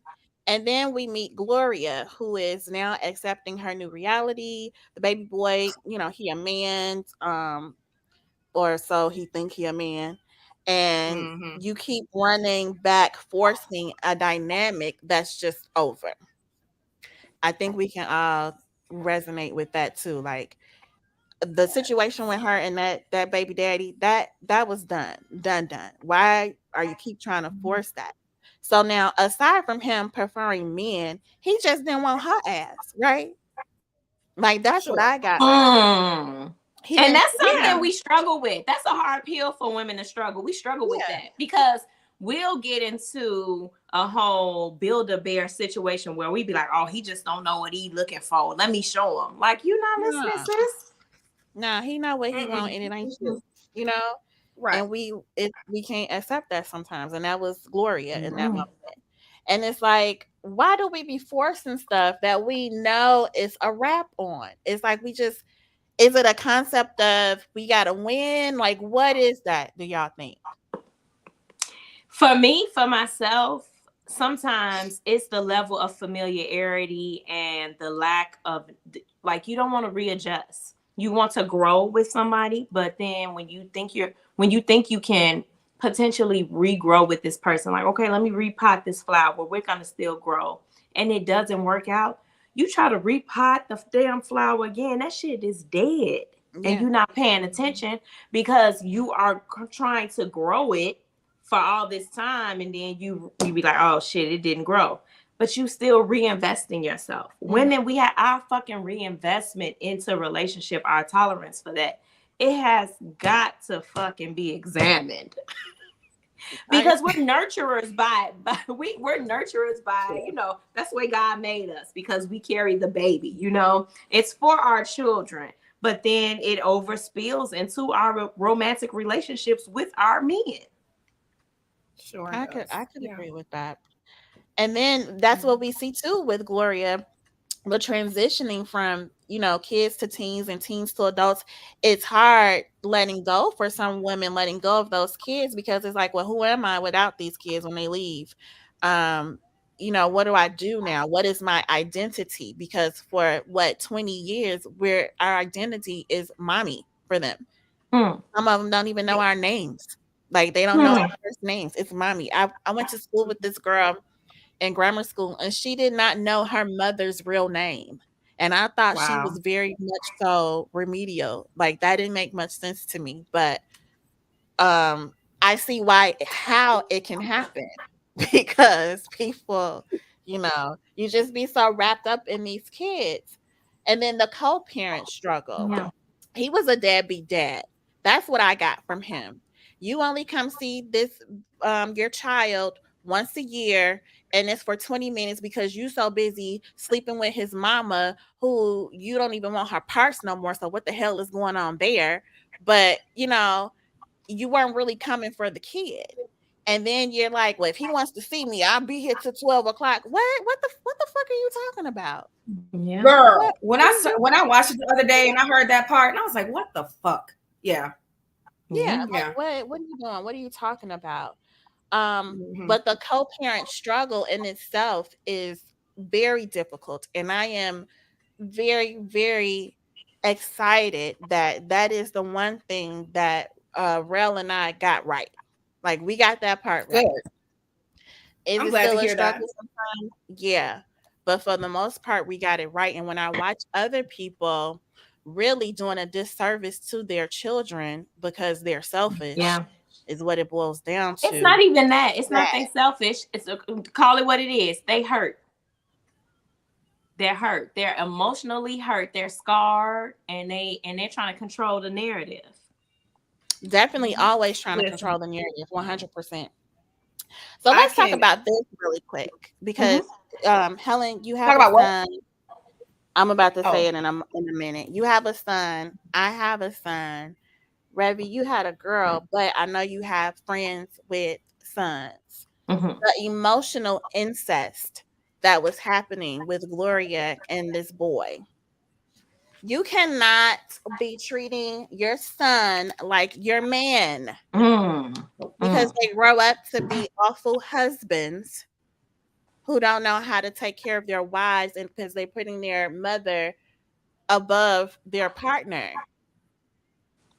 And then we meet Gloria, who is now accepting her new reality. The baby boy, he a man, or so he think he a man. And you keep running back, forcing a dynamic that's just over. I think we can all resonate with that too. Like, the situation with her and that baby daddy, that was done. Why are you keep trying to force that? So now, aside from him preferring men, he just didn't want her ass, right? Like, that's what I got. And that's something we struggle with. That's a hard pill for women to struggle. We struggle with that because we'll get into a whole Build-A-Bear situation where we be like, oh, he just don't know what he looking for. Let me show him. Like, you not listening, sis? Nah, he know what he want, and it ain't you. Right. And we can't accept that sometimes. And that was Gloria in that moment. And it's like, why do we be forcing stuff that we know is a wrap on? It's like is it a concept of we gotta win? Like, what is that, do y'all think? For me, for myself, sometimes it's the level of familiarity and the lack of, like, you don't want to readjust. You want to grow with somebody, but then when you think you can potentially regrow with this person, like, okay, let me repot this flower, we're gonna still grow, and it doesn't work out, you try to repot the damn flower again, that shit is dead. And you're not paying attention because you are trying to grow it for all this time, and then you be like, oh shit, it didn't grow. But you still reinvest in yourself. Women, we have our fucking reinvestment into relationship, our tolerance for that. It has got to fucking be examined. Because we're nurturers we're nurturers by, that's the way God made us, because we carry the baby, it's for our children. But then it overspills into our romantic relationships with our men. Sure. I could agree with that. And then that's what we see too with Gloria. But transitioning from, kids to teens and teens to adults, it's hard letting go for some women, letting go of those kids, because it's like, well, who am I without these kids when they leave? Um, what do I do now? What is my identity? Because for 20 years, where our identity is mommy for them. Hmm. Some of them don't even know our names. Like, they don't know Hmm. our first names. It's mommy. I went to school with this girl in grammar school, and she did not know her mother's real name. And I thought she was Wow. very much so remedial. Like, that didn't make much sense to me. But um I see how it can happen because people, you just be so wrapped up in these kids. And then the co-parent struggle. Yeah. He was a deadbeat dad. That's what I got from him. You only come see your child once a year, and it's for 20 minutes because you so busy sleeping with his mama, who you don't even want her parts no more. So what the hell is going on there? But you weren't really coming for the kid. And then you're like, well, if he wants to see me, I'll be here till 12 o'clock. What the fuck are you talking about? Yeah. Girl, when What are I you doing? when I watched it the other day and I heard that part, and I was like, what the fuck? Yeah. Yeah, like Yeah. what are you doing? What are you talking about? Mhm. But the co-parent struggle in itself is very difficult. And I am very, very excited that that is the one thing that Rel and I got right. Like, we got that part Good. right. Is I'm it glad to still a hear that. struggle sometimes? Yeah. But for the most part, we got it right. And when I watch other people really doing a disservice to their children because they're selfish, Yeah. is what it boils down It's to. not even that. It's not That they selfish. Call it what it is. They hurt. They're hurt. They're emotionally hurt. They're scarred, and they're trying to control the narrative. definitely always trying to Listen, control the narrative, 100%. So I let's talk can about this really quick because Mm-hmm. Helen, you talk have a about what? son. I'm about to say Oh, it in a minute. You have a son. I have a son. Revy, you had a girl, but I know you have friends with sons. Mm-hmm. The emotional incest that was happening with Gloria and this boy. You cannot be treating your son like your man because Mm. they grow up to be awful husbands who don't know how to take care of their wives, and because they're putting their mother above their partner.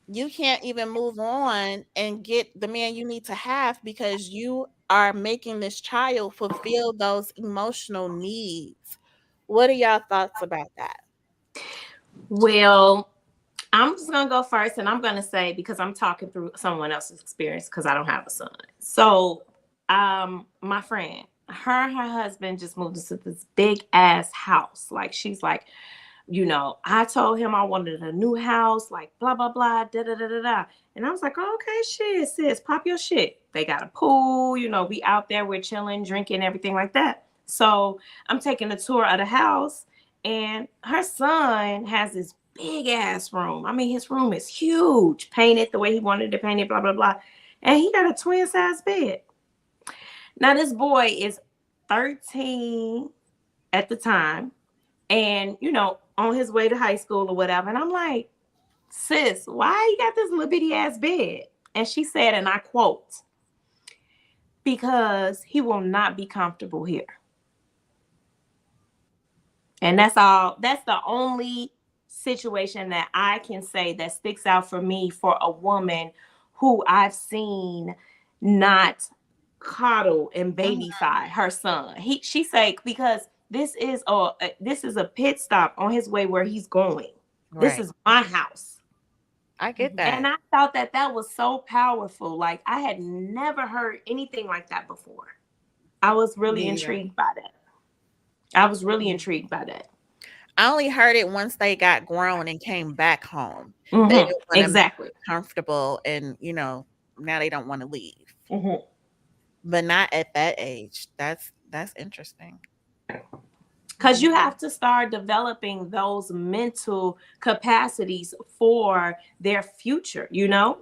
You can't even move on and get the man you need to have because you are making this child fulfill those emotional needs. What are y'all thoughts about that? Well, I'm just gonna go first, and I'm gonna say because I'm talking through someone else's experience because I don't have a son. So, my friend, her husband just moved into this big ass house. Like she's like, I told him I wanted a new house, like blah blah blah, da da da da da. And I was like, oh, okay, shit, sis, pop your shit. They got a pool, we out there, we're chilling, drinking, everything like that. So I'm taking a tour of the house, and her son has this big ass room. I mean, his room is huge, painted the way he wanted to paint it, blah blah blah. And he got a twin size bed. Now this boy is 13 at the time, and on his way to high school or whatever. And I'm like, sis, why you got this little bitty ass bed? And she said, and I quote, because he will not be comfortable here. And that's all. That's the only situation that I can say that sticks out for me for a woman who I've seen not coddle and babyside her son. She say, because this is a pit stop on his way where he's going. This Right. is my house. I get And that. I thought that was so powerful. Like I had never heard anything like that before. I was really me either. intrigued by that. I was really intrigued by that. I only heard it once they got grown and came back home. They Mm-hmm. didn't want to make Exactly. them comfortable, and now they don't want to leave. Mm-hmm. But not at that age. That's interesting. Because you have to start developing those mental capacities for their future,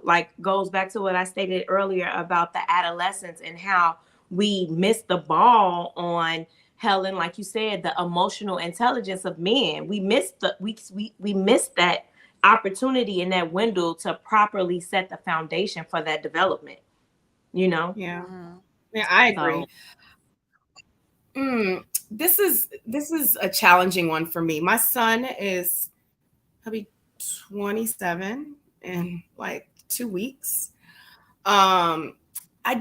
like goes back to what I stated earlier about the adolescence and how we miss the ball on Helen, like you said, the emotional intelligence of men. We missed we missed that opportunity in that window to properly set the foundation for that development. You know? Yeah. Mhm. Yeah, I So agree. This is a challenging one for me. My son is, he'll be 27 in like 2 weeks. I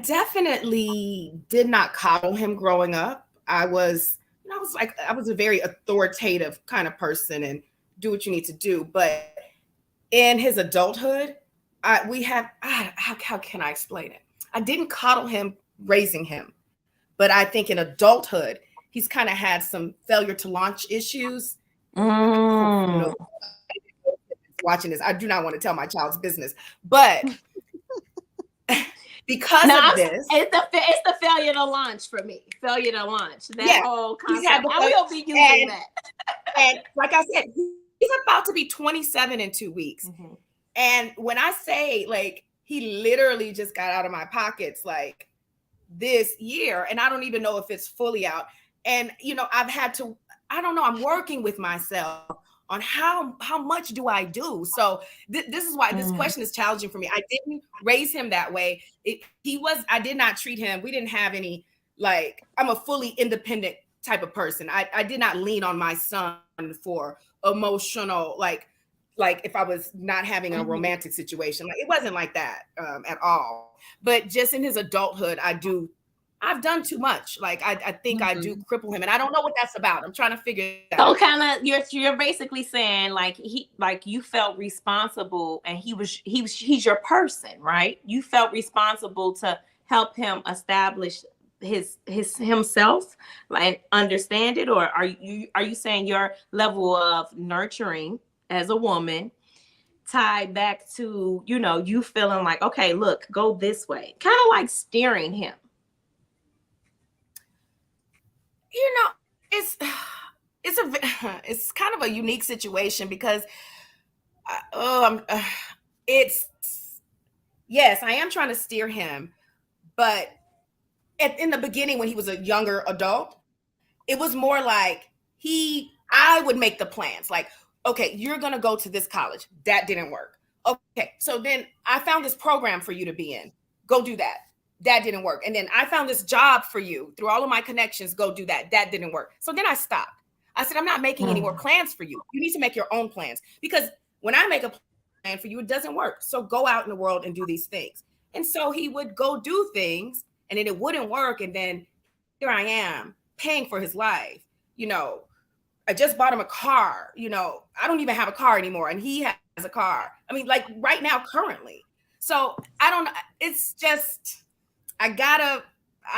definitely did not coddle him growing up. I was a very authoritative kind of person and do what you need to do. But in his adulthood, how can I explain it? I didn't coddle him raising him, but I think in adulthood, he's kind of had some failure to launch issues. mm. Watching this, I do not want to tell my child's business, but because No, of this, it's the failure to launch for me. Failure to launch. That whole he's had concept. the I will be using and, that. and like I said, he's about to be 27 in 2 weeks. Mm-hmm. And when I say, like, he literally just got out of my pockets like this year, and I don't even know if it's fully out. And I've had to, I don't know, I'm working with myself on how much do I do. So this is why this question is challenging for me. I didn't raise him that way. I did not treat him, we didn't have any, like, I'm a fully independent type of person. I did not lean on my son for emotional, like if I was not having a romantic situation. Like, it wasn't like that at all. But just in his adulthood, I've done too much. Like, I think I do cripple him, and I don't know what that's about. I'm trying to figure it out. So kind of you're basically saying like you felt responsible, and he's your person, right? You felt responsible to help him establish his himself, like, understand it. Or are you saying your level of nurturing as a woman tied back to you feeling like, okay, look, go this way, kind of like steering him? It's kind of a unique situation because yes, I am trying to steer him, but in the beginning, when he was a younger adult, it was more like I would make the plans, like, okay, you're gonna go to this college. That didn't work. Okay, so then I found this program for you to be in. Go do that. That didn't work. And then I found this job for you through all of my connections. Go do that. That didn't work. So then I stopped. I said, I'm not making any more plans for you. You need to make your own plans, because when I make a plan for you, it doesn't work. So go out in the world and do these things. And so he would go do things, and then it wouldn't work. And then here I am paying for his life. I just bought him a car. I don't even have a car anymore, and he has a car. I mean, like, right now, currently. So I don't know. It's just, I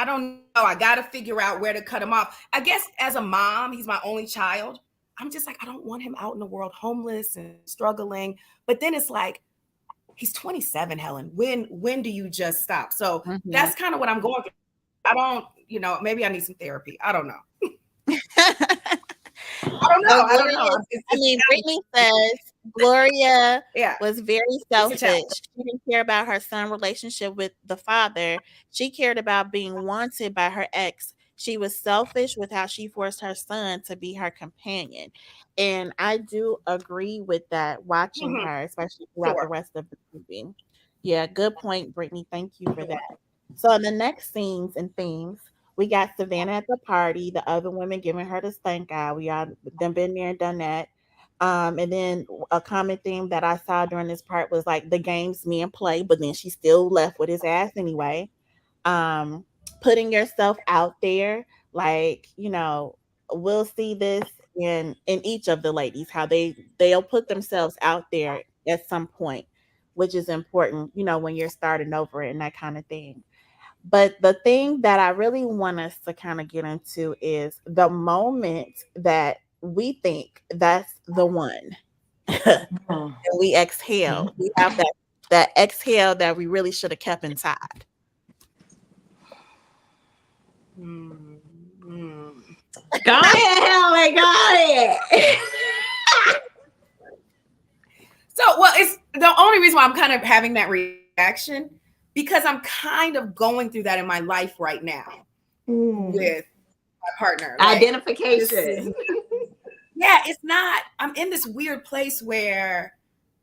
don't know. I gotta figure out where to cut him off. I guess as a mom, he's my only child. I'm just like, I don't want him out in the world homeless and struggling. But then it's like, he's 27, Helen. When do you just stop? So that's kind of what I'm going through. I don't, maybe I need some therapy. I don't know. I don't know. I mean, Brittany says Gloria Yeah. was very selfish. She didn't care about her son's relationship with the father. She cared about being wanted by her ex. She was selfish with how she forced her son to be her companion. And I do agree with that, watching her, especially throughout the rest of the movie. Yeah, good point, Brittany. Thank you for that. So in the next scenes and themes, we got Savannah at the party, the other women giving her the stank eye. We all done been there and done that. And then a common theme that I saw during this part was like the games men play, but then she still left with his ass anyway. Putting yourself out there, like, we'll see this in each of the ladies, how they'll put themselves out there at some point, which is important, when you're starting over and that kind of thing. But the thing that I really want us to kind of get into is the moment that we think that's the one. And we exhale. We have that exhale that we really should have kept inside. Go ahead, Helen. Go ahead. So, well, it's the only reason why I'm kind of having that reaction, because I'm kind of going through that in my life right now with my partner. Like, identification. Yeah, it's not. I'm in this weird place where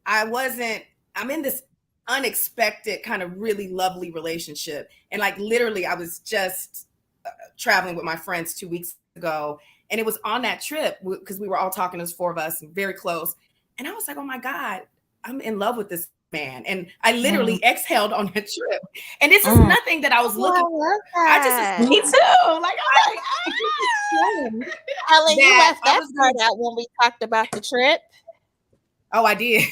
I'm in this unexpected kind of really lovely relationship. And like literally, I was just traveling with my friends 2 weeks ago. And it was on that trip because we were all talking, as 4 of us, very close. And I was like, oh my God, I'm in love with this man. And I literally exhaled on that trip. And this is nothing that I was looking for. I just Me too. Like, I'm like, Ellen, you left that part out when we talked about the trip. Oh, I did.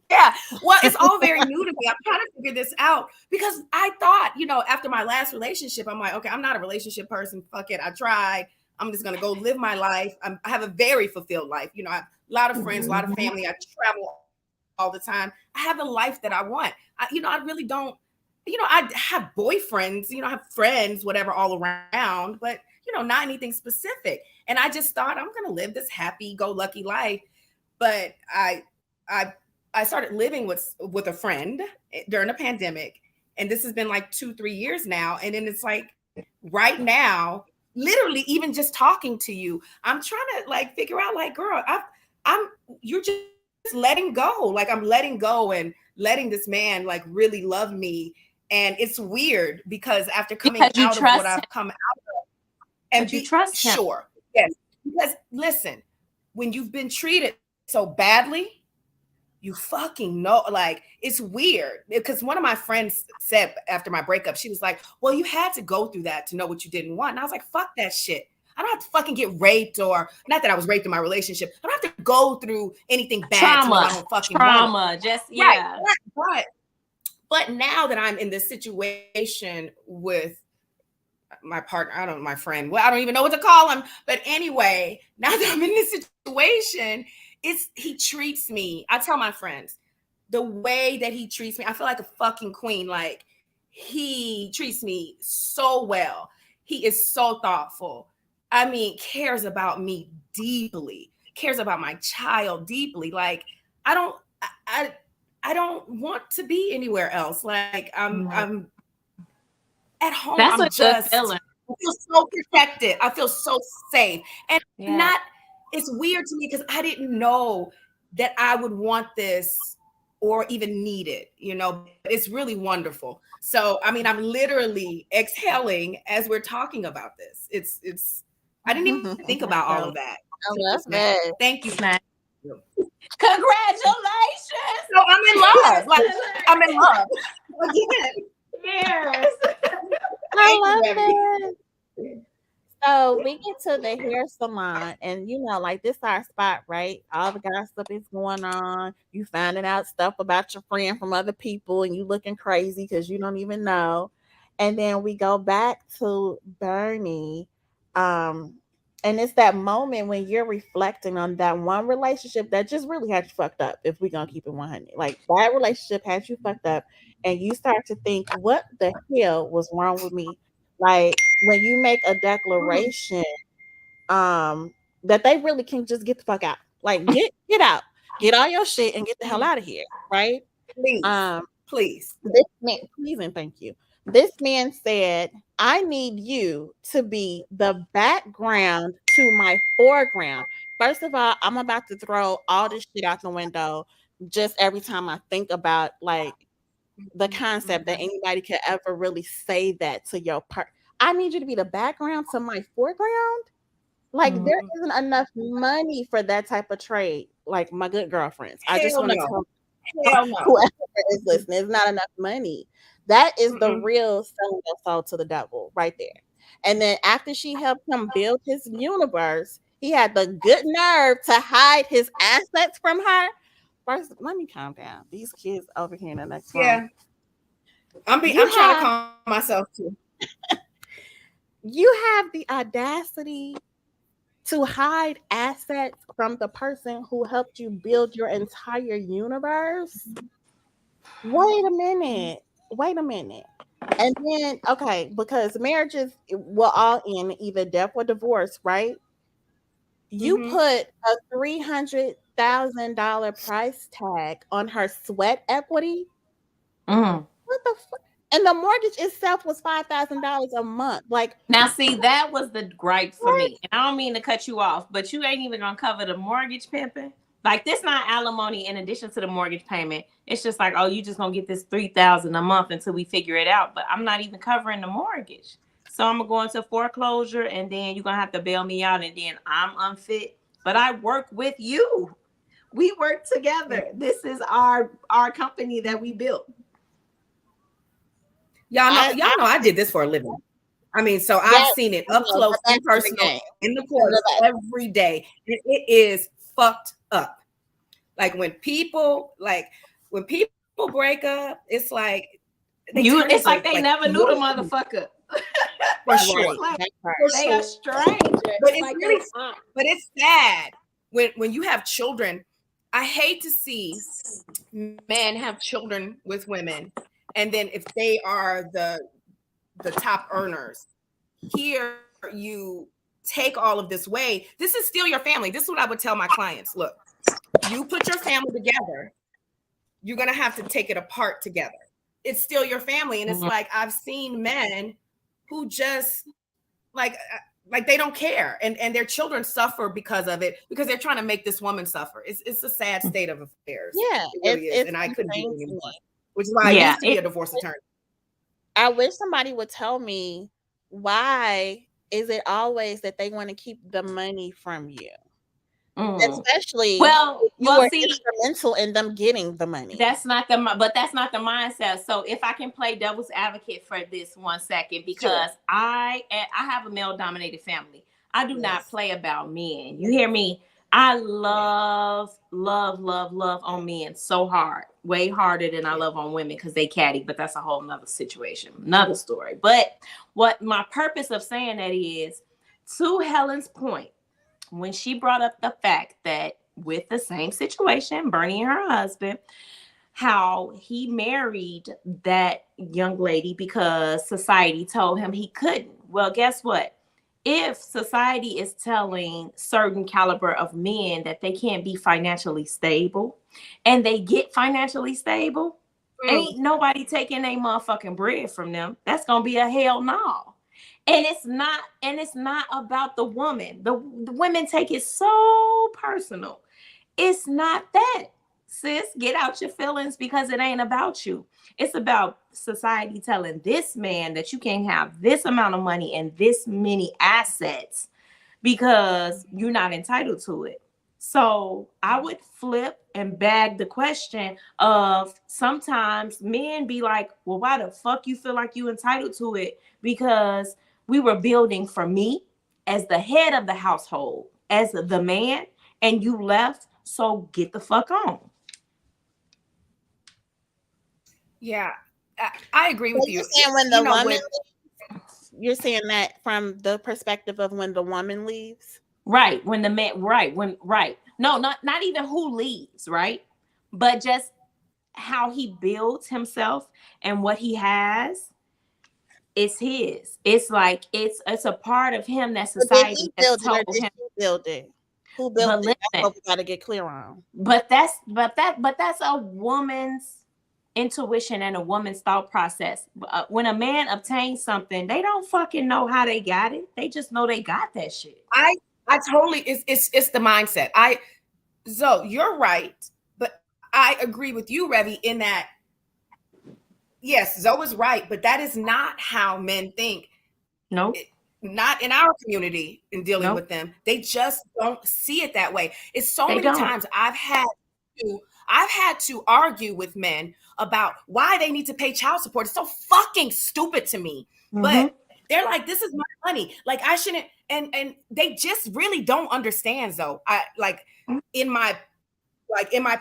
Yeah. Well, it's all very new to me. I'm trying to figure this out because I thought, after my last relationship, I'm like, okay, I'm not a relationship person. Fuck it. I tried. I'm just going to go live my life. I have a very fulfilled life. I have a lot of friends, a lot of family. I travel all the time. I have a life that I want. I really don't, I have boyfriends, I have friends, whatever, all around, but, not anything specific. And I just thought I'm going to live this happy-go-lucky life. But I started living with a friend during a pandemic. And this has been like 2-3 years now. And then it's like right now, literally even just talking to you, I'm trying to like figure out like, girl, you're just letting go. Like I'm letting go and letting this man like really love me. And it's weird because after coming out of what I've come out of, and you trust him. Sure. Yes. Because listen, when you've been treated so badly, you fucking know, like, it's weird. Because one of my friends said after my breakup, she was like, well, you had to go through that to know what you didn't want. And I was like, fuck that shit. I don't have to fucking get raped, or not that I was raped in my relationship. I don't have to go through anything bad to know I don't fucking want it. Just, yeah. Right. But now that I'm in this situation with my partner, my friend, well, I don't even know what to call him. But anyway, now that I'm in this situation, he treats me. I tell my friends, the way that he treats me, I feel like a fucking queen. Like, he treats me so well. He is so thoughtful. I mean, cares about me deeply, cares about my child deeply. Like, I don't want to be anywhere else. Like, I'm at home. That's I'm a good feeling. I feel so protected. I feel so safe. And it's weird to me because I didn't know that I would want this or even need it, it's really wonderful. So, I mean, I'm literally exhaling as we're talking about this. I didn't even think about all of that. I love that. Thank you. Congratulations. So I'm in love. Like, I'm in love. Again. Yes. I love it. So we get to the hair salon, and like this our spot, right? All the gossip is going on. You finding out stuff about your friend from other people, and you looking crazy because you don't even know. And then we go back to Bernie, and it's that moment when you're reflecting on that one relationship that just really had you fucked up. If we're gonna keep it 100, like that relationship had you fucked up, and you start to think, what the hell was wrong with me? Like when you make a declaration, that they really can just get the fuck out. Like get out, get all your shit and get the hell out of here, right? Please. This man, please and thank you. This man said, I need you to be the background to my foreground. First of all, I'm about to throw all this shit out the window just every time I think about like the concept that anybody could ever really say that to your part. I need you to be the background to my foreground. Like there isn't enough money for that type of trade. Like my good girlfriends, I just want to tell whoever is listening, it's not enough money. That is the real selling your soul to the devil right there. And then after she helped him build his universe, he had the good nerve to hide his assets from her. First, let me calm down. These kids over here in the next room. Yeah. I'm trying to calm myself too. You have the audacity to hide assets from the person who helped you build your entire universe. Wait a minute. And then, okay, because marriages will all end either death or divorce, right? You put a $300,000 price tag on her sweat equity. What the fuck? And the mortgage itself was $5,000 a month. Like, now, see, that was the gripe for what? me. And I don't mean to cut you off, but you ain't even gonna cover the mortgage pimping. Like, this not alimony in addition to the mortgage payment. It's just like, oh, you just gonna get this $3,000 a month until we figure it out. But I'm not even covering the mortgage. So I'm gonna go into foreclosure, and then you're gonna have to bail me out, and then I'm unfit. But I work with you. We work together. This is our company that we built. Y'all know I did this for a living. I mean, so I've seen it up close and personal in the courts every day. It is fucked up. Like when people break up, it's like it's like they never knew the motherfucker. For sure. They are strange. But it's really, but it's sad when you have children. I hate to see men have children with women, and then if they are the top earners, here you take all of this away. This is still your family. This is what I would tell my clients. Look, you put your family together, you're gonna have to take it apart together. It's still your family, and it's like I've seen men who just like they don't care, and their children suffer because of it, because they're trying to make this woman suffer. It's a sad state of affairs. Yeah, it really is, and I couldn't do it anymore. Which is why I used to be a divorce attorney. I wish somebody would tell me, why is it always that they want to keep the money from you? Especially you were instrumental in them getting the money. That's not the mindset. So if I can play devil's advocate for this 1 second, because sure. I have a male dominated family. I do not play about men. You hear me? I love on men so hard, way harder than I love on women because they catty, but that's a whole nother situation, another story. But what my purpose of saying that is, to Helen's point, when she brought up the fact that with the same situation, Bernie and her husband, how he married that young lady because society told him he couldn't. Well, guess what? If society is telling certain caliber of men that they can't be financially stable, and they get financially stable, ain't nobody taking their motherfucking bread from them. That's gonna be a hell no. And it's not about the woman. The women take it so personal. It's not that, sis. Get out your feelings, because it ain't about you. It's about society telling this man that you can't have this amount of money and this many assets because you're not entitled to it. So I would flip and bag the question of, sometimes men be like, well, why the fuck you feel like you entitled to it? Because we were building for me as the head of the household, as the man, and you left, so get the fuck on. Yeah, I agree with you. You're saying when the woman you're saying that from the perspective of when the woman leaves? Right, when the man, right. No, not even who leaves, right? But just how he builds himself and what he has. It's his. It's like it's a part of him that society has told him. Who built it? That's what we gotta get clear on. But that's a woman's intuition and a woman's thought process. When a man obtains something, they don't fucking know how they got it. They just know they got that shit. I totally, it's the mindset. Zoe, you're right, but I agree with you, Revy, in that. Yes, Zoe is right, but that is not how men think. No, not in our community in dealing with them. They just don't see it that way. It's so many times I've had to argue with men about why they need to pay child support. It's so fucking stupid to me. But they're like, this is my money. Like I shouldn't, and they just really don't understand, Zoe. I like in my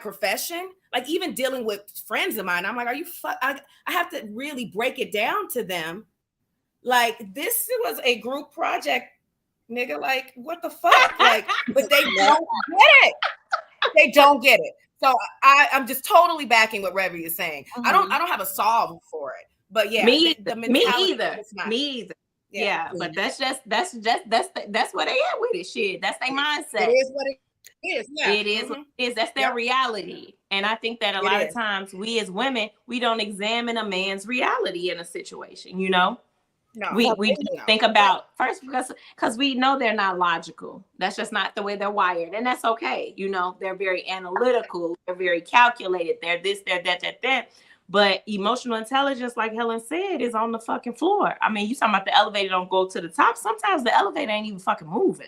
profession, like even dealing with friends of mine, I'm like, are you I have to really break it down to them. Like, this was a group project, nigga. Like, what the fuck? Like, but they don't get it. They don't get it. So I'm just totally backing what Revy is saying. I don't have a solve for it. But yeah, me either. Yeah, but that's what they at with it. Shit, that's their mindset. It is what it is. Yeah. It is what it is. That's their reality. And I think that a lot of times we as women, we don't examine a man's reality in a situation, you know? No, we think about first because we know they're not logical. That's just not the way they're wired. And that's okay. You know, they're very analytical, they're very calculated, they're this, they're that. But emotional intelligence, like Helen said, is on the fucking floor. I mean, you talking about the elevator don't go to the top. Sometimes the elevator ain't even fucking moving.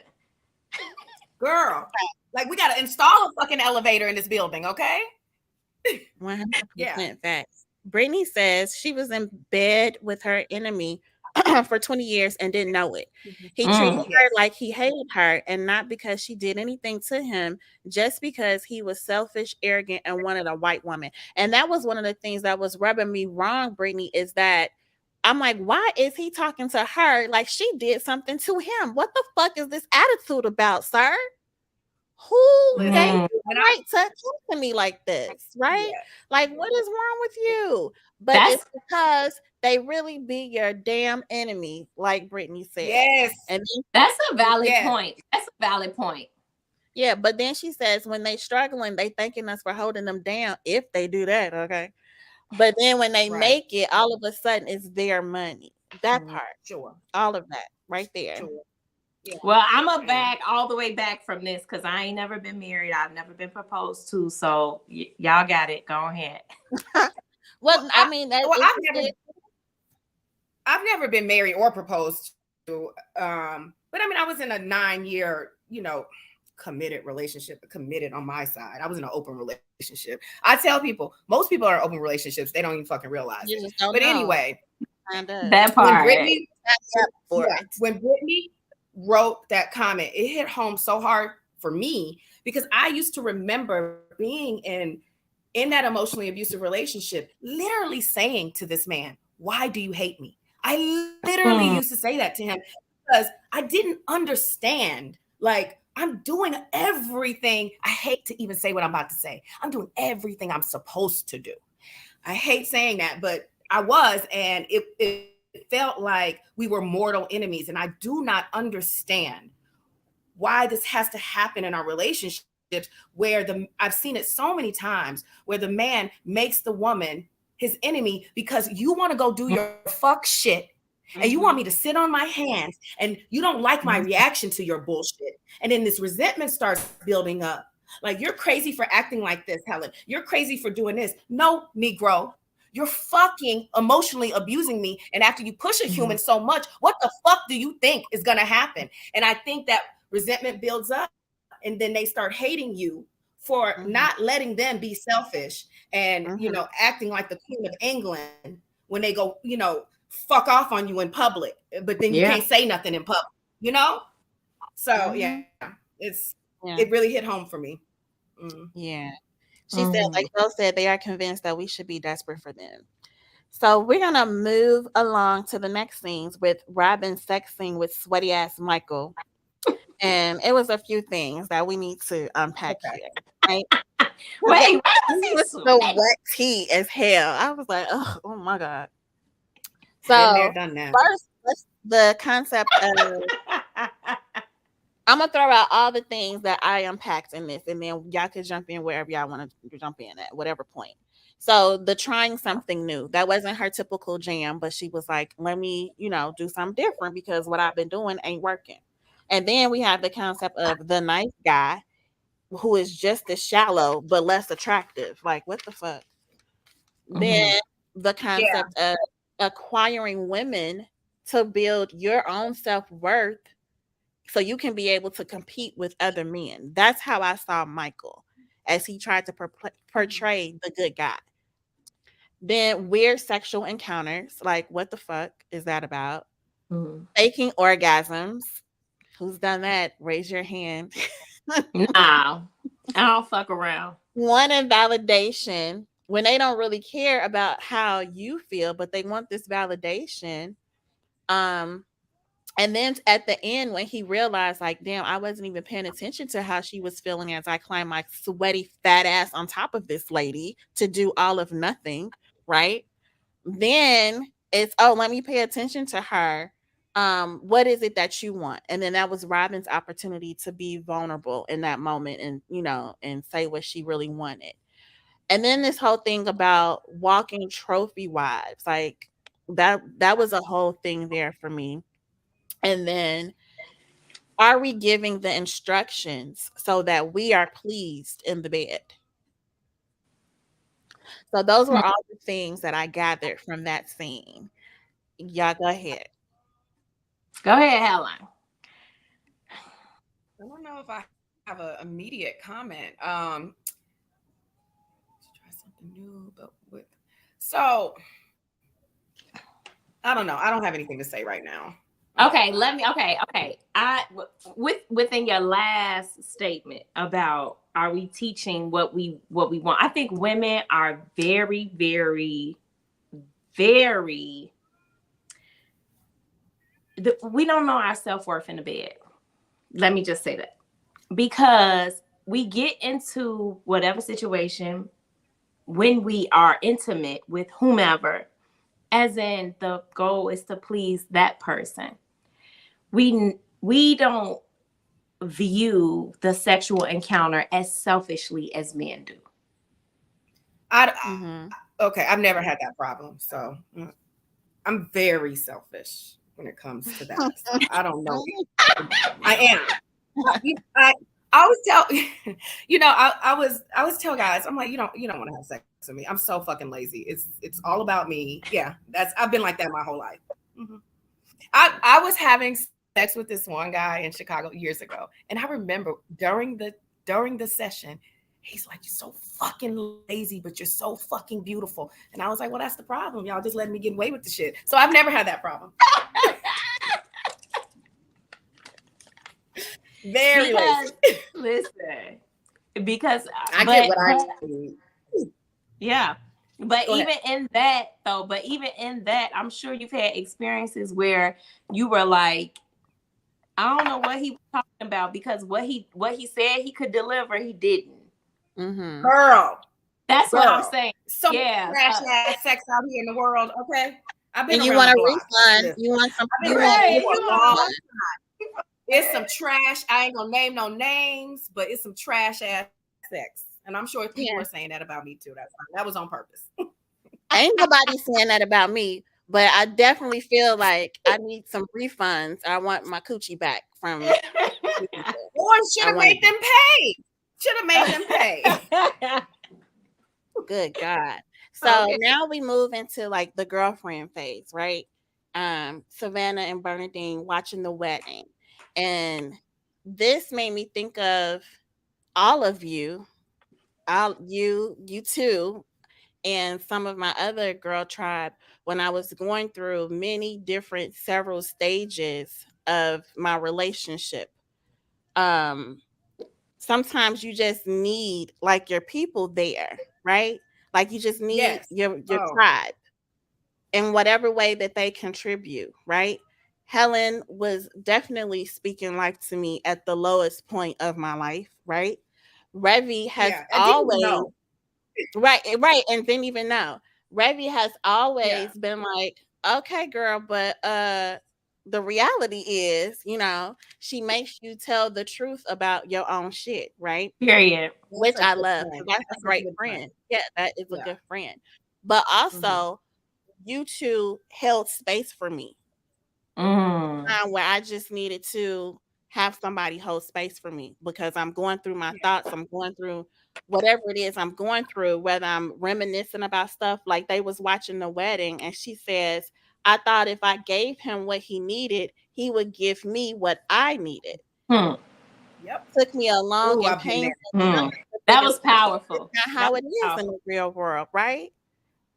Girl, like we gotta install a fucking elevator in this building, okay? 100% facts. Brittany says she was in bed with her enemy for 20 years and didn't know it. He treated her like he hated her, and not because she did anything to him, just because he was selfish, arrogant, and wanted a white woman. And that was one of the things that was rubbing me wrong, Brittany, is that I'm like, why is he talking to her like she did something to him? What the fuck is this attitude about, sir? Who gave you the right to talk to me like this, right? Yeah. Like, what is wrong with you? But it's because they really be your damn enemy, like Brittany said. Yes. And that's a valid point. That's a valid point. Yeah, but then she says when they struggling, they thanking us for holding them down if they do that, okay? But then when they make it, all of a sudden it's their money. That part. Sure. All of that right there. Sure. Yeah. Well, I'm a back all the way back from this because I ain't never been married. I've never been proposed to. So y'all got it. Go ahead. Well, I mean, that's I've never been married or proposed to. But I mean, I was in a 9-year, committed relationship, committed on my side. I was in an open relationship. I tell people, most people are in open relationships. They don't even fucking realize it. But anyway, that part. When Brittany wrote that comment, it hit home so hard for me because I used to remember being in that emotionally abusive relationship, literally saying to this man, "Why do you hate me?" I literally used to say that to him because I didn't understand. Like, I'm doing everything. I hate to even say what I'm about to say. I'm doing everything I'm supposed to do. I hate saying that, but I was, and it felt like we were mortal enemies. And I do not understand why this has to happen in our relationships where I've seen it so many times where the man makes the woman his enemy because you want to go do your fuck shit and you want me to sit on my hands and you don't like my reaction to your bullshit. And then this resentment starts building up. Like, you're crazy for acting like this, Helen. You're crazy for doing this. No, Negro. You're fucking emotionally abusing me. And after you push a human so much, what the fuck do you think is going to happen? And I think that resentment builds up and then they start hating you for not letting them be selfish and, acting like the Queen of England when they go, fuck off on you in public, but then you can't say nothing in public, So it really hit home for me. Yeah. She said, like Bill said, they are convinced that we should be desperate for them. So we're going to move along to the next scenes with Robin sexing with sweaty ass Michael. And it was a few things that we need to unpack here. Right? Wait, he was so wet tea as hell. I was like, oh my God. So first, the concept of I'm gonna throw out all the things that I unpacked in this, and then y'all could jump in wherever y'all want to jump in at whatever point. So the trying something new, that wasn't her typical jam, but she was like, let me, do something different because what I've been doing ain't working. And then we have the concept of the nice guy who is just as shallow but less attractive. Like, what the fuck? Then the concept of acquiring women to build your own self-worth so you can be able to compete with other men. That's how I saw Michael as he tried to portray the good guy. Then weird sexual encounters. Like, what the fuck is that about? Faking orgasms. Who's done that? Raise your hand. No, I don't fuck around. Wanting validation when they don't really care about how you feel, but they want this validation. And then at the end, when he realized, like, damn, I wasn't even paying attention to how she was feeling as I climbed my sweaty fat ass on top of this lady to do all of nothing, right? Then it's, let me pay attention to her. What is it that you want? And then that was Robin's opportunity to be vulnerable in that moment and, and say what she really wanted. And then this whole thing about walking trophy wives, like that was a whole thing there for me. And then, are we giving the instructions so that we are pleased in the bed? So those were all the things that I gathered from that scene. Y'all go ahead. Go ahead, Helen. I don't know if I have an immediate comment. Try something new, but with so I don't know. I don't have anything to say right now. Okay, okay. Within your last statement about are we teaching what we want? I think women are very, very, very we don't know our self-worth in the bed. Let me just say that. Because we get into whatever situation when we are intimate with whomever, as in the goal is to please that person. We don't view the sexual encounter as selfishly as men do. Okay, I've never had that problem, so I'm very selfish when it comes to that. So I don't know. I am. I always tell I always tell guys, I'm like, you don't want to have sex with me. I'm so fucking lazy. It's all about me. Yeah, I've been like that my whole life. Mm-hmm. I was having sex with this one guy in Chicago years ago, and I remember during the session, he's like, "You're so fucking lazy, but you're so fucking beautiful." And I was like, "Well, that's the problem. Y'all just letting me get away with the shit." So I've never had that problem. Very lazy. Listen, because I get what I need. Yeah. But even in that, I'm sure you've had experiences where you were like, I don't know what he was talking about, because what he said he could deliver, he didn't. Mm-hmm. Girl, that's what I'm saying. So trash ass sex out here in the world. Okay, I've been. And you want a refund? You want some? It's some trash. I ain't gonna name no names, but it's some trash ass sex. And I'm sure people are saying that about me too. That was on purpose. Ain't nobody saying that about me, but I definitely feel like I need some refunds. I want my coochie back from. Or should have made them pay. Should have made them pay. Good God. So now we move into like the girlfriend phase, right? Savannah and Bernadine watching the wedding. And this made me think of all of you, you too, and some of my other girl tribe when I was going through several stages of my relationship. Sometimes you just need like your people there, right? Like you just need your tribe in whatever way that they contribute, right? Helen was definitely speaking life to me at the lowest point of my life, right? Revy has always right, and didn't even know. Revy has always been like, okay, girl, but the reality is, she makes you tell the truth about your own shit, right? Period. Which I love. That's a great friend. Yeah, that is a good friend. But also, you two held space for me. Where I just needed to have somebody hold space for me because I'm going through my thoughts. I'm going through whatever it is I'm going through, whether I'm reminiscing about stuff. Like they was watching the wedding and she says, I thought if I gave him what he needed, he would give me what I needed. Took me a long and painful. That was powerful. That's not how it is in the real world, right?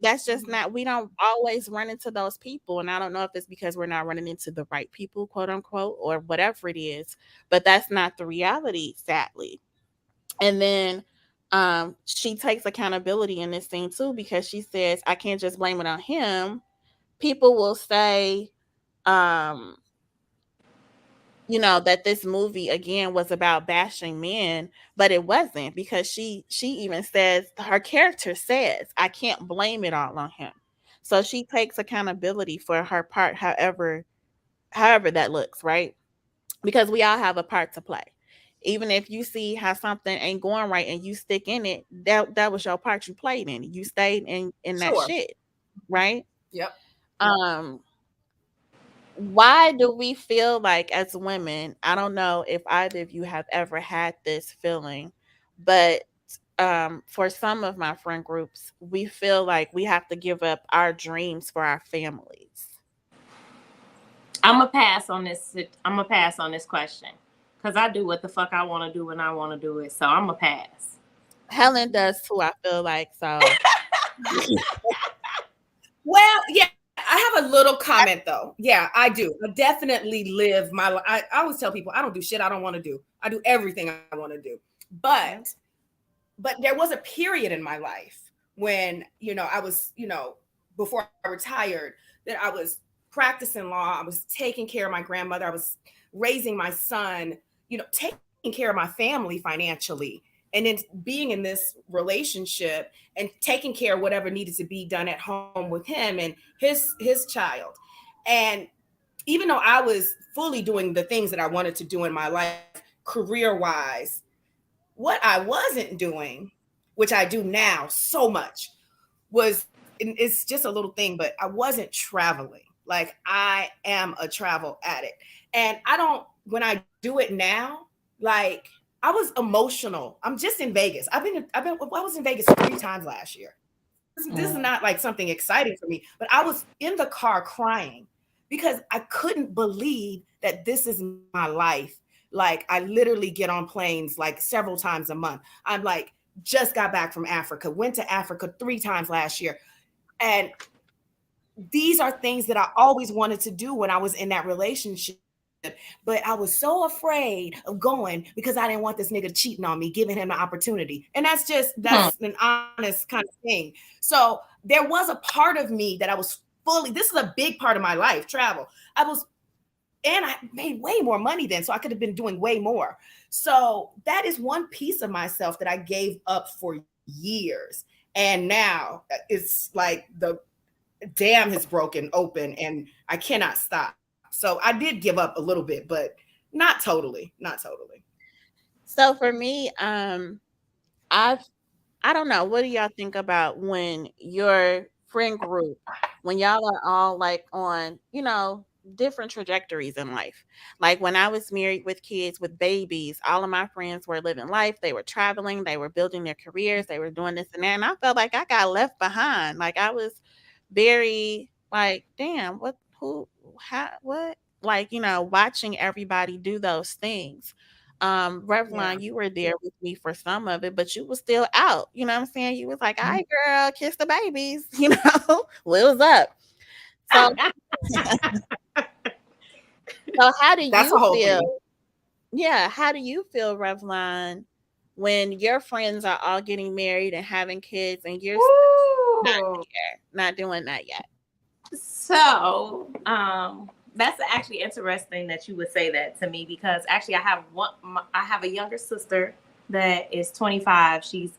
That's just not, we don't always run into those people. And I don't know if it's because we're not running into the right people, quote unquote, or whatever it is, but that's not the reality, sadly. And then she takes accountability in this scene too, because she says, I can't just blame it on him. People will say, that this movie again was about bashing men, but it wasn't, because she even says, her character says, I can't blame it all on him. So she takes accountability for her part, however that looks, right? Because we all have a part to play. Even if you see how something ain't going right and you stick in it, that was your part. You played in it. You stayed in that Sure. shit, right? Yep. Um, why do we feel like as women, I don't know if either of you have ever had this feeling, but for some of my friend groups, we feel like we have to give up our dreams for our families. I'm gonna pass on this. I'm gonna pass on this question because I do what the fuck I want to do when I want to do it. So I'm gonna pass. Helen does too, I feel like. So Well, yeah, I have a little comment though. Yeah, I do. I definitely live my life. I always tell people I don't do shit I don't want to do. I do everything I want to do. But there was a period in my life when, I was, before I retired, that I was practicing law. I was taking care of my grandmother. I was raising my son, taking care of my family financially. And then being in this relationship and taking care of whatever needed to be done at home with him and his child. And even though I was fully doing the things that I wanted to do in my life, career-wise, what I wasn't doing, which I do now so much, it's just a little thing, but I wasn't traveling. Like, I am a travel addict. And when I do it now, like, I was emotional. I'm just in Vegas. I was in Vegas 3 times last year. This is not like something exciting for me, but I was in the car crying because I couldn't believe that this is my life. Like, I literally get on planes like several times a month. I'm like, just got back from Africa, went to Africa 3 times last year. And these are things that I always wanted to do when I was in that relationship. But I was so afraid of going because I didn't want this nigga cheating on me, giving him the opportunity. And that's an honest kind of thing. So there was a part of me that I was this is a big part of my life, travel. And I made way more money then, so I could have been doing way more. So that is one piece of myself that I gave up for years. And now it's like the dam has broken open and I cannot stop. So I did give up a little bit, but not totally. So for me, I don't know. What do y'all think about when your friend group, when y'all are all like on, different trajectories in life? Like when I was married with kids, with babies, all of my friends were living life. They were traveling, they were building their careers, they were doing this and that. And I felt like I got left behind. Like I was very like, damn, what? Like, watching everybody do those things. Revlon, you were there with me for some of it, but you was still out. You know what I'm saying? You was like, all right, girl, kiss the babies, what was up? So, so how do That's you a whole feel? thing. Yeah, how do you feel, Revlon, when your friends are all getting married and having kids and you're not doing that yet? So, that's actually interesting that you would say that to me because actually I have a younger sister that is 25. She's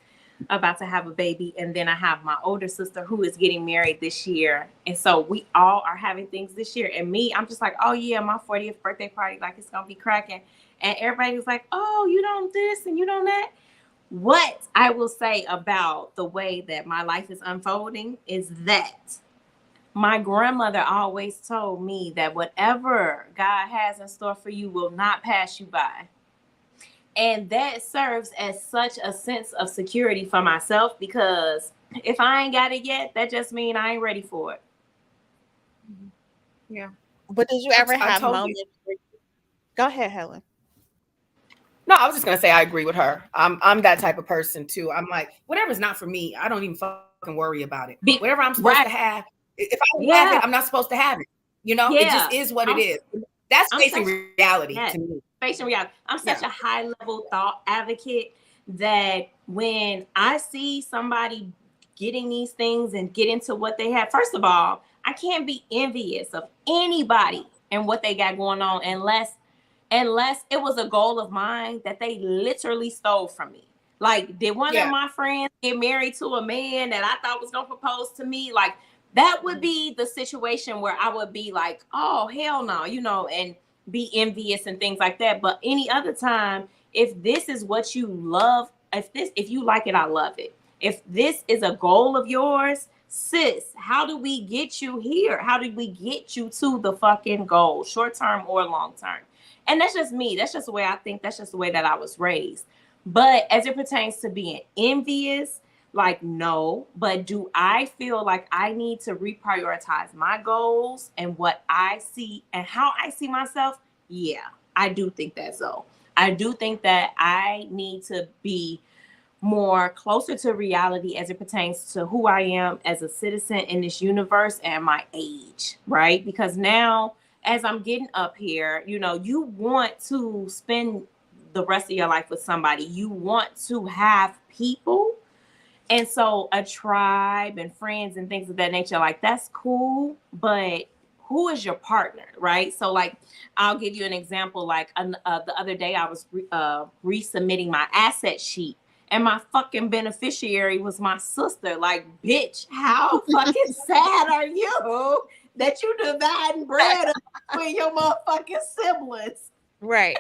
about to have a baby, and then I have my older sister who is getting married this year, and so we all are having things this year. And me, I'm just like, oh yeah, my 40th birthday party, like it's gonna be cracking, and everybody was like, oh, you don't this and you don't that. What I will say about the way that my life is unfolding is that my grandmother always told me that whatever God has in store for you will not pass you by. And that serves as such a sense of security for myself because if I ain't got it yet, that just means I ain't ready for it. Yeah. But did you ever have moments? Go ahead, Helen. No, I was just gonna say I agree with her. I'm that type of person too. I'm like, whatever's not for me, I don't even fucking worry about it. Whatever I'm supposed to have, if I don't have it, I'm not supposed to have it. It just is what it is. That's facing reality to me. Facing reality. I'm such a high level thought advocate that when I see somebody getting these things and get into what they have, first of all, I can't be envious of anybody and what they got going on unless it was a goal of mine that they literally stole from me. Like, did one of my friends get married to a man that I thought was gonna propose to me? Like, that would be the situation where I would be like, oh, hell no, and be envious and things like that. But any other time, if this is what you love, if you like it, I love it. If this is a goal of yours, sis, how do we get you here? How do we get you to the fucking goal, short term or long term? And that's just me. That's just the way I think. That's just the way that I was raised. But as it pertains to being envious, like, no. But do I feel like I need to reprioritize my goals and what I see and how I see myself? Yeah, I do think that so. I do think that I need to be more closer to reality as it pertains to who I am as a citizen in this universe and my age, right? Because now, as I'm getting up here, you know, you want to spend the rest of your life with somebody. You want to have people. And so a tribe and friends and things of that nature, like, that's cool, but who is your partner, right? So, like, I'll give you an example. Like, the other day I was resubmitting my asset sheet, and my fucking beneficiary was my sister. Like, bitch, how fucking sad are you that you dividing bread between your motherfucking siblings? Right.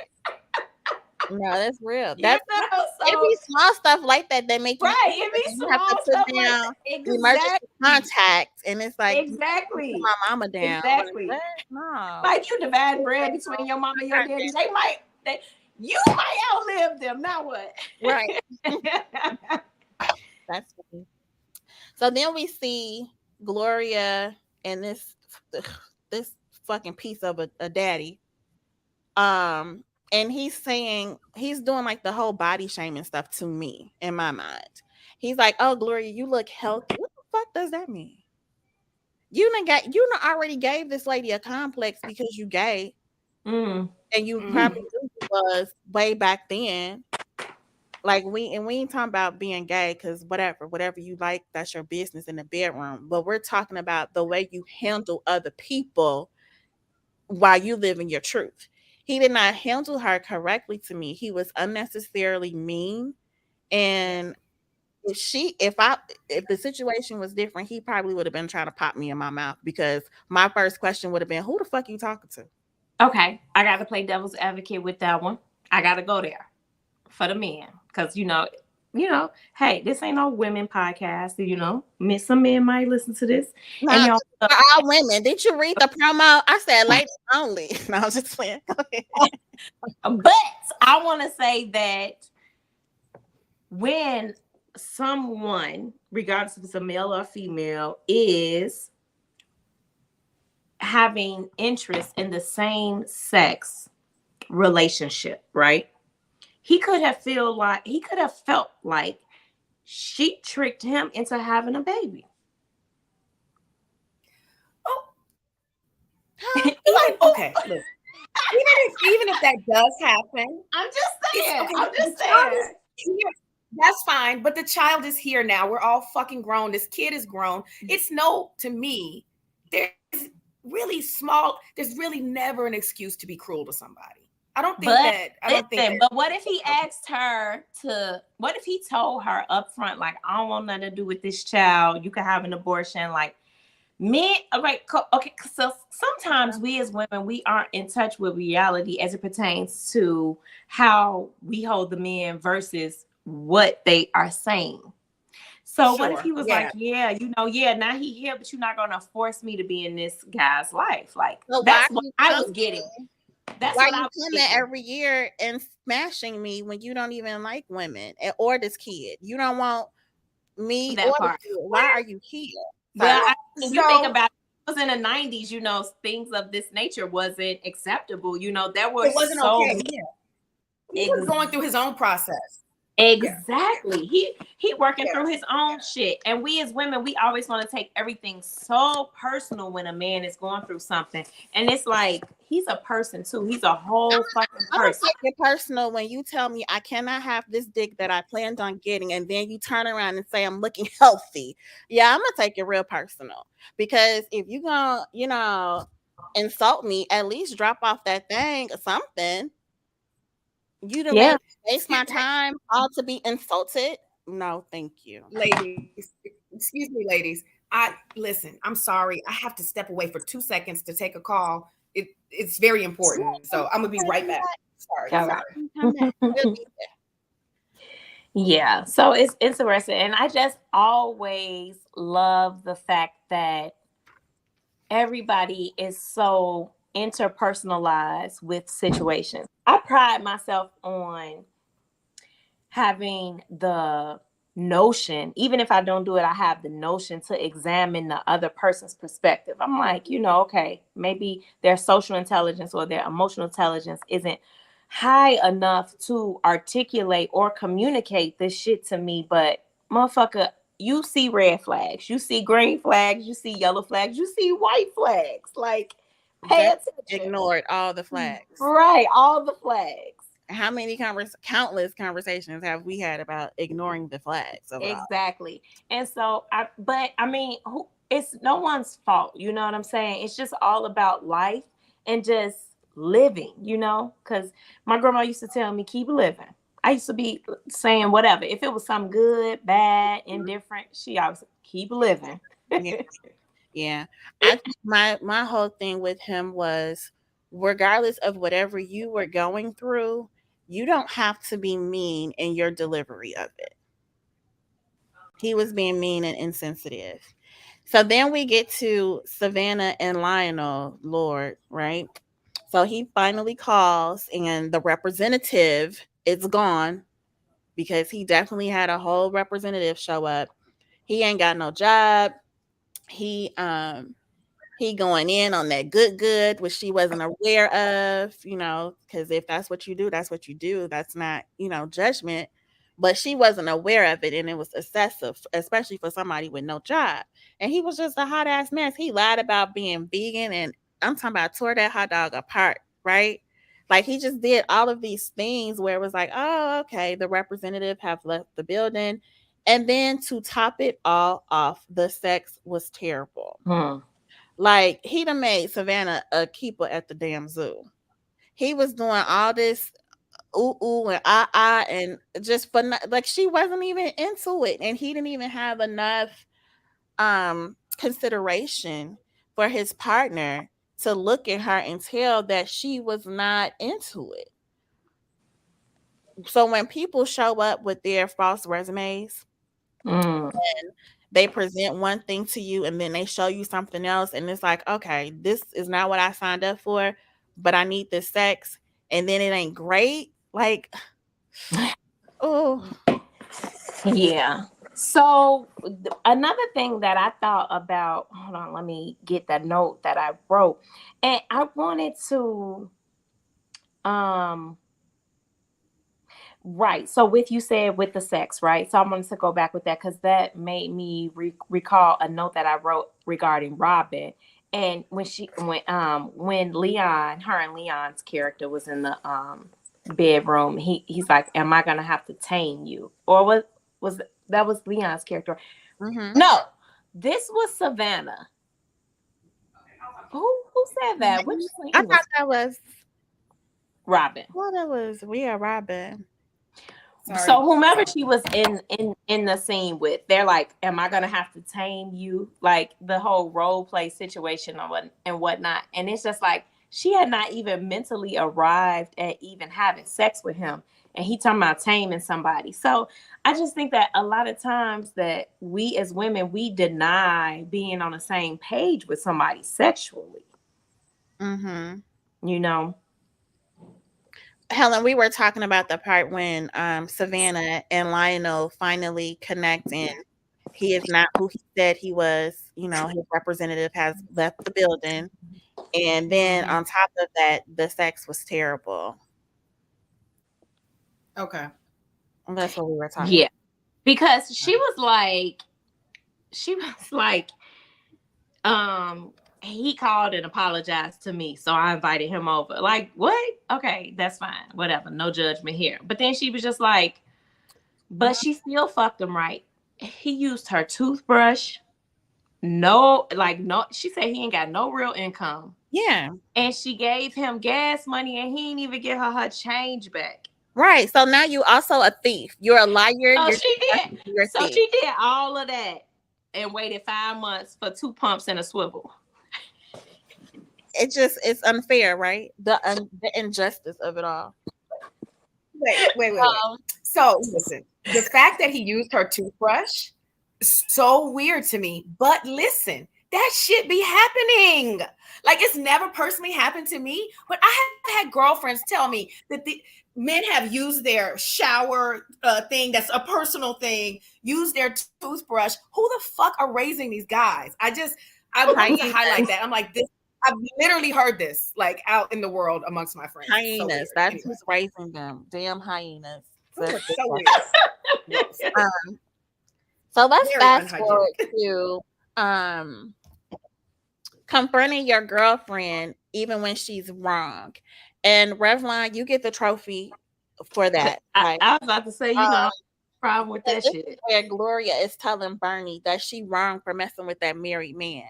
No, that's real. You That's know, it so be small stuff like that that make you right, it be you have to small put stuff down like that. emergency contacts, and it's like you Exactly. put my mama down. Exactly. Like, what? No. Like, you divide bread between your mama and your daddy. You might outlive them. Now what? Right. That's funny. So then we see Gloria and this fucking piece of a daddy. And he's doing like the whole body shaming stuff to me in my mind. He's like, "Oh, Gloria, you look healthy." What the fuck does that mean? You already gave this lady a complex because you gay, and you probably knew it was way back then. Like, we ain't talking about being gay, because whatever you like, that's your business in the bedroom. But we're talking about the way you handle other people while you live in your truth. He did not handle her correctly to me. He was unnecessarily mean. And if the situation was different, he probably would have been trying to pop me in my mouth, because my first question would have been, who the fuck you talking to? Okay, I got to play devil's advocate with that one. I got to go there for the men, because, you know, hey, this ain't no women podcast. You know, some men might listen to this. No, and for all women. Did you read the promo? I said ladies only. No, I was just playing. Go ahead. But I want to say that when someone, regardless if it's a male or female, is having interest in the same sex relationship, right? He could have felt like she tricked him into having a baby. Oh, like, okay, look. Even if that does happen, I'm just saying. Okay, I'm just saying. That's fine, but the child is here now. We're all fucking grown. This kid is grown. To me, there's really never an excuse to be cruel to somebody. I don't think but what if he asked her what if he told her up front, like, I don't want nothing to do with this child. You can have an abortion. Like, men, okay. So sometimes we as women, we aren't in touch with reality as it pertains to how we hold the men versus what they are saying. So what if he was like, now he here, but you're not going to force me to be in this guy's life. Like, that's what I was getting. That's why you coming every year and smashing me when you don't even like women or this kid? You don't want me or the kid. Why are you here? Well, you think about it was in the 90s, you know, things of this nature wasn't acceptable. You know, there was okay. He was going through his own process. Exactly. He working through his own shit. And we as women, we always want to take everything so personal when a man is going through something. And it's like, he's a person too. He's a whole fucking person. I'm take it personal when you tell me I cannot have this dick that I planned on getting, and then you turn around and say I'm looking healthy. Yeah, I'm gonna take it real personal. Because if you gonna, insult me, at least drop off that thing or something. You don't waste my time all to be insulted. No, thank you. Ladies, excuse me, ladies. Listen, I'm sorry. I have to step away for 2 seconds to take a call. It's very important. So I'm gonna be right back. Sorry. All right. Come back. We'll be Yeah, so it's interesting, and I just always love the fact that everybody is so interpersonalized with situations. I pride myself on having the notion, even if I don't do it, I have the notion to examine the other person's perspective. I'm like, okay, maybe their social intelligence or their emotional intelligence isn't high enough to articulate or communicate this shit to me, but motherfucker, you see red flags, you see green flags, you see yellow flags, you see white flags. Like, pay That attention. ignored all the flags. Right, all the flags. How many countless conversations have we had about ignoring the flags? Exactly. And so it's no one's fault. You know what I'm saying? It's just all about life and just living, because my grandma used to tell me, keep living. I used to be saying whatever. If it was something good, bad, indifferent, she always said, keep living. Yeah. I think my whole thing with him was, regardless of whatever you were going through, you don't have to be mean in your delivery of it. He was being mean and insensitive. So then we get to Savannah and Lionel, Lord, right? So he finally calls, and the representative is gone because he definitely had a whole representative show up. He ain't got no job. He going in on that good, which she wasn't aware of, because if that's what you do, that's what you do. That's not, judgment. But she wasn't aware of it, and it was excessive, especially for somebody with no job. And he was just a hot ass mess. He lied about being vegan, and I'm talking about tore that hot dog apart, right? Like, he just did all of these things where it was like, oh, okay, the representative have left the building. And then to top it all off, the sex was terrible. Like, he done made Savannah a keeper at the damn zoo. He was doing all this ooh and and just for like, she wasn't even into it, and he didn't even have enough consideration for his partner to look at her and tell that she was not into it. So when people show up with their false resumes, and they present one thing to you and then they show you something else, and it's like, okay, this is not what I signed up for, but I need this sex, and then it ain't great. Like, oh yeah. So another thing that I thought about, hold on, let me get that note that I wrote. And I wanted to right. So with you said with the sex, right? So I wanted to go back with that because that made me recall a note that I wrote regarding Robin. And when Leon, her and Leon's character was in the bedroom, he's like, "Am I gonna have to tame you?" Or was that was Leon's character? Mm-hmm. No, this was Savannah. Who said that? Which I thought that was Robin. Well, that was Robin. Sorry. So whomever she was in the scene with, they're like, "Am I gonna have to tame you?" Like the whole role play situation and whatnot. And it's just like she had not even mentally arrived at even having sex with him, and he talking about taming somebody. So I just think that a lot of times that we as women, we deny being on the same page with somebody sexually. Mm-hmm. Helen, we were talking about the part when Savannah and Lionel finally connect, and he is not who he said he was. His representative has left the building. And then on top of that, the sex was terrible. Okay. And that's what we were talking about. Because she was like, he called and apologized to me, so I invited him over. Like, what? Okay, that's fine. Whatever. No judgment here. But then she was just like, but she still fucked him right. He used her toothbrush. No, she said he ain't got no real income. Yeah. And she gave him gas money and he didn't even give her change back. Right. So now you also a thief. You're a liar. Oh, she did. So she did all of that and waited 5 months for 2 pumps and a swivel. It's unfair, right? The injustice of it all. Wait. Um, So listen, the fact that he used her toothbrush is so weird to me. But listen, that shit be happening. Like it's never personally happened to me, but I have had girlfriends tell me that the men have used their shower thing that's a personal thing, use their toothbrush. Who the fuck are raising these guys? I wanted to highlight that. I'm like, this. I've literally heard this like out in the world amongst my friends. It's so hyenas. weird. That's Anyway. who's raising them. Damn hyenas. So weird. So let's Very fast unhygienic. forward to confronting your girlfriend even when she's wrong. And Revlon, you get the trophy for that. I was about to say, problem with that shit. Where Gloria is telling Bernie that she wrong for messing with that married man.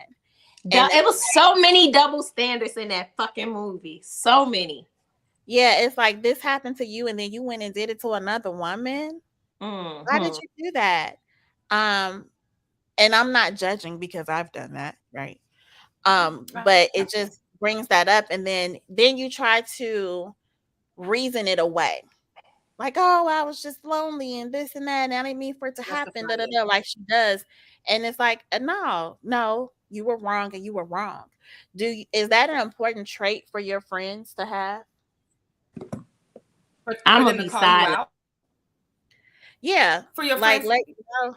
It was so many double standards in that fucking movie. So many. Yeah, it's like this happened to you and then you went and did it to another woman. Mm-hmm. Why did you do that? And I'm not judging because I've done that, right? But it just brings that up, and then you try to reason it away. Like, oh, I was just lonely and this and that, and I didn't mean for it to happen, like she does. And it's like, no, you were wrong and you were wrong. Is that an important trait for your friends to have? I'm gonna be silent. Yeah, for your like, friends.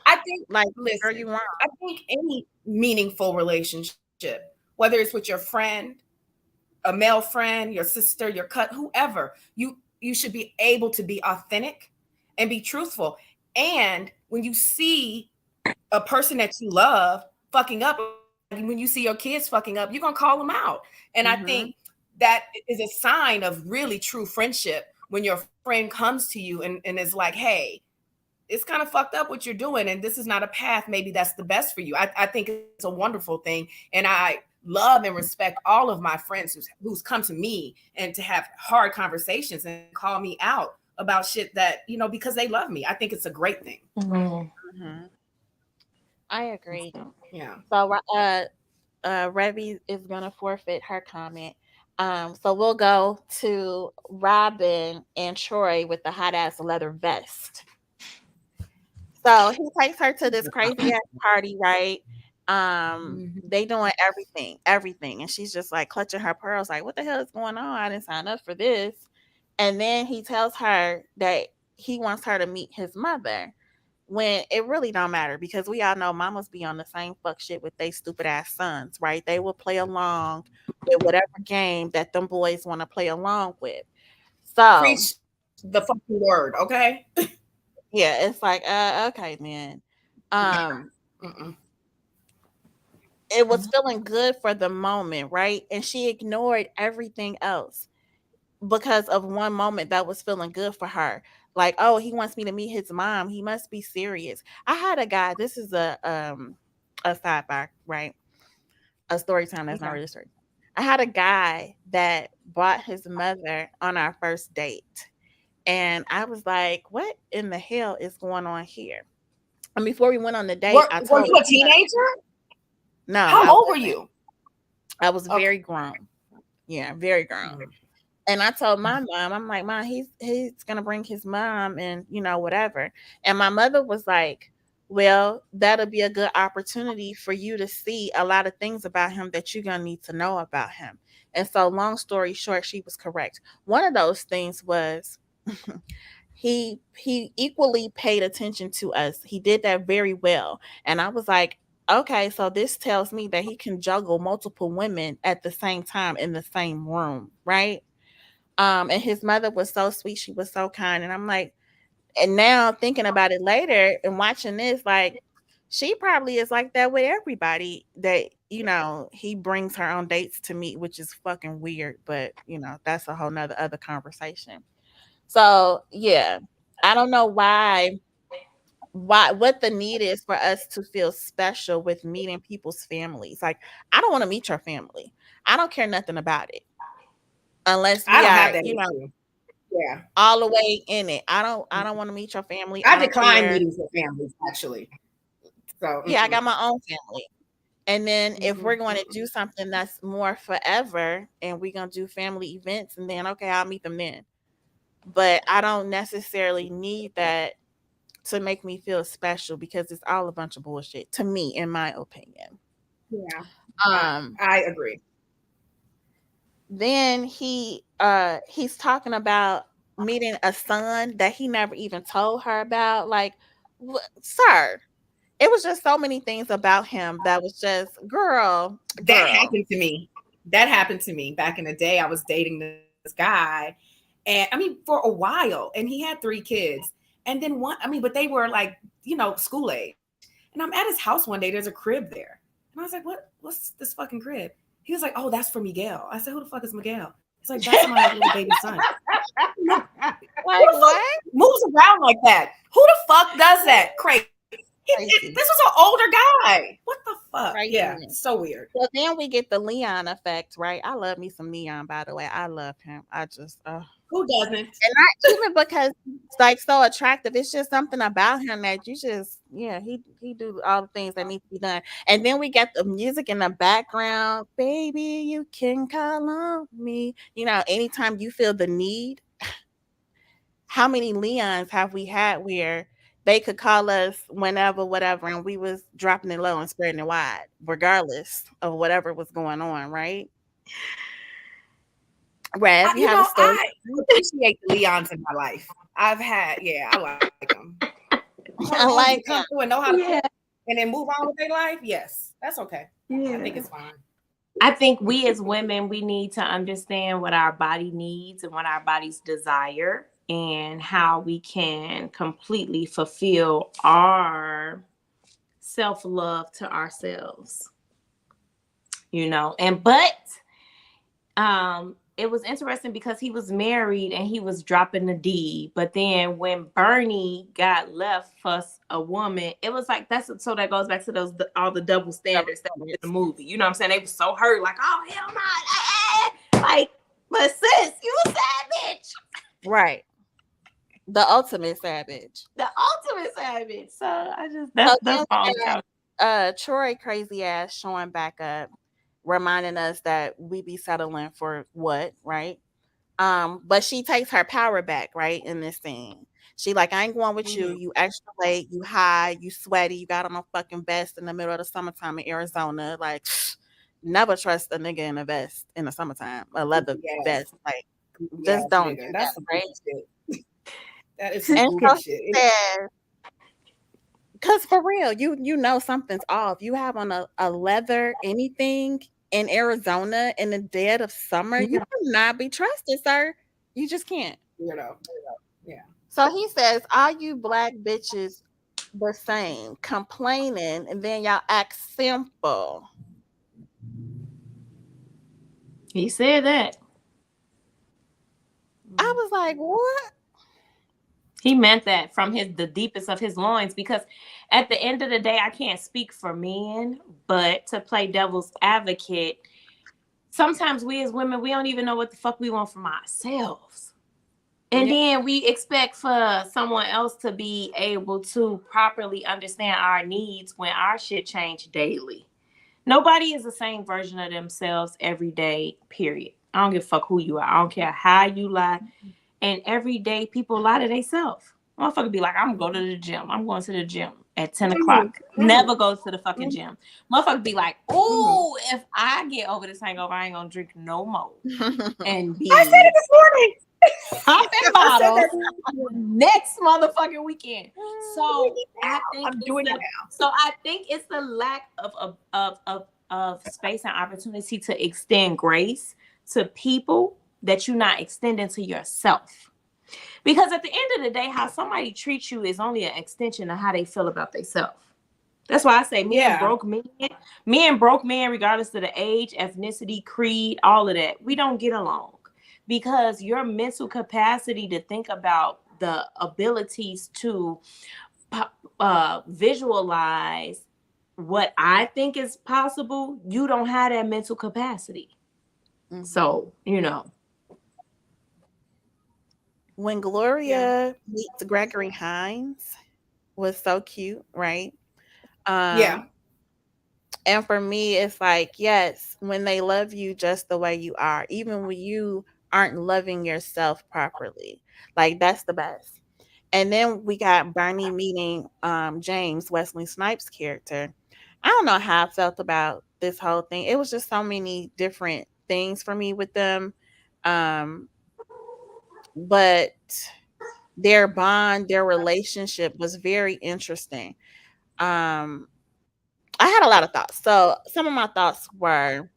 I think, like, listen, you wrong. I think any meaningful relationship, whether it's with your friend, a male friend, your sister, your whoever, you should be able to be authentic and be truthful. And when you see a person that you love fucking up, when you see your kids fucking up, you're gonna call them out. And I think that is a sign of really true friendship when your friend comes to you and is like, hey, it's kind of fucked up what you're doing, and this is not a path maybe that's the best for you. I think it's a wonderful thing, and I love and respect all of my friends who's come to me and to have hard conversations and call me out about shit that, because they love me. I think it's a great thing. I agree. Yeah. So Revy is gonna forfeit her comment. So we'll go to Robin and Troy with the hot ass leather vest. So he takes her to this crazy ass party, right? They doing everything, and she's just like clutching her pearls, like, what the hell is going on? I didn't sign up for this. And then he tells her that he wants her to meet his mother, when it really don't matter, because we all know mamas be on the same fuck shit with they stupid ass sons, right? They will play along with whatever game that them boys want to play along with. So preach the fucking word, okay? Yeah, it's like, okay, man. It was feeling good for the moment, right? And she ignored everything else because of one moment that was feeling good for her. Like, oh, he wants me to meet his mom. He must be serious. I had a guy. This is a sidebar, right? A story time that's not really a story. I had a guy that brought his mother on our first date. And I was like, what in the hell is going on here? And before we went on the date, were you a teenager? No. How old were you? I was very grown. Yeah, very grown. And I told my mom, I'm like, Mom, he's gonna bring his mom and whatever. And my mother was like, well, that'll be a good opportunity for you to see a lot of things about him that you're gonna need to know about him. And so, long story short, she was correct. One of those things was he equally paid attention to us. He did that very well. And I was like, okay, so this tells me that he can juggle multiple women at the same time in the same room, right? And his mother was so sweet. She was so kind. And I'm like, and now thinking about it later and watching this, like, she probably is like that with everybody that, he brings her on dates to meet, which is fucking weird. But, that's a whole nother other conversation. So, yeah, I don't know what the need is for us to feel special with meeting people's families. Like, I don't want to meet your family. I don't care nothing about it. Unless we have that yeah, all the way in it. I don't want to meet your family. I decline meetings with families, actually. So yeah, I got my own family. And then if we're going to do something that's more forever and we're going to do family events, and then, okay, I'll meet them then. but I don't necessarily need that to make me feel special because it's all a bunch of bullshit to me, in my opinion. Yeah, Um, I agree. then he's talking about meeting a son that he never even told her about. Like, sir, it was just so many things about him that was just That girl. happened to me. That happened to me back in the day. I was dating this guy, and I mean, for a while, and he had 3 kids. And then one, I mean, but they were like, school age. And I'm at his house one day, there's a crib there. And I was like, what's this fucking crib? He was like, oh, that's for Miguel. I said, who the fuck is Miguel? He's like, that's my little baby son. Who Like, the fuck what? moves around like that? Who the fuck does that? Crazy. Crazy. This was an older guy. What the fuck? Crazy. Yeah, so weird. So then we get the Leon effect, right? I love me some Leon, by the way. I love him. I just Who doesn't? and not even because it's like so attractive. It's just something about him that you just, yeah, he do all the things that need to be done. And then we get the music in the background. Baby, you can call on me. Anytime you feel the need. How many Leons have we had where they could call us whenever, whatever, and we was dropping it low and spreading it wide, regardless of whatever was going on, right? Rev, you have a story? I appreciate the Leons in my life. I like them. I like come through and know how to and then move on with their life. Yes, that's okay. Yeah. I think it's fine. I think we as women, we need to understand what our body needs and what our bodies desire and how we can completely fulfill our self-love to ourselves. It was interesting because he was married and he was dropping the D. But then when Bernie got left for a woman, it was like that goes back to all the double standards that were in the movie. You know what I'm saying? They were so hurt, like, oh hell no, like, but sis, you a savage, right? The ultimate savage. So I just that's all. Troy crazy ass showing back up, reminding us that we be settling for what, right? But she takes her power back, right, in this scene. She like, I ain't going with you. You extra late, you high, you sweaty, you got on a fucking vest in the middle of the summertime in Arizona. Like, never trust a nigga in a vest in the summertime, a leather vest. Like, just don't do that, right? That is some bullshit. Because for real, you know something's off. You have on a leather anything in Arizona in the dead of summer, you cannot be trusted, sir. You just can't. Yeah. So he says, all you black bitches the same, complaining, and then y'all act simple. He said that. I was like, what? He meant that from the deepest of his loins, because at the end of the day, I can't speak for men, but to play devil's advocate, sometimes we as women, we don't even know what the fuck we want from ourselves. And then we expect for someone else to be able to properly understand our needs when our shit change daily. Nobody is the same version of themselves every day, period. I don't give a fuck who you are. I don't care how you lie. And every day people lie to themselves. Motherfucker be like, I'm going to the gym. I'm going to the gym at 10 o'clock. Never goes to the fucking gym. Motherfucker be like, ooh, if I get over this hangover, I ain't going to drink no more. And I said it this morning. Popping bottles next motherfucking weekend. So I think I'm doing it now. So I think it's the lack of space and opportunity to extend grace to people that you're not extending to yourself. Because at the end of the day, how somebody treats you is only an extension of how they feel about themselves. That's why I say me and broke men, regardless of the age, ethnicity, creed, all of that, we don't get along. Because your mental capacity to think about the abilities to visualize what I think is possible, you don't have that mental capacity. Mm-hmm. So, When Gloria meets Gregory Hines was so cute, right? And for me, it's like, yes, when they love you just the way you are, even when you aren't loving yourself properly. Like that's the best. And then we got Bernie meeting James, Wesley Snipes' character. I don't know how I felt about this whole thing. It was just so many different things for me with them. Um, but their bond, their relationship was very interesting. Um, I had a lot of thoughts. So some of my thoughts were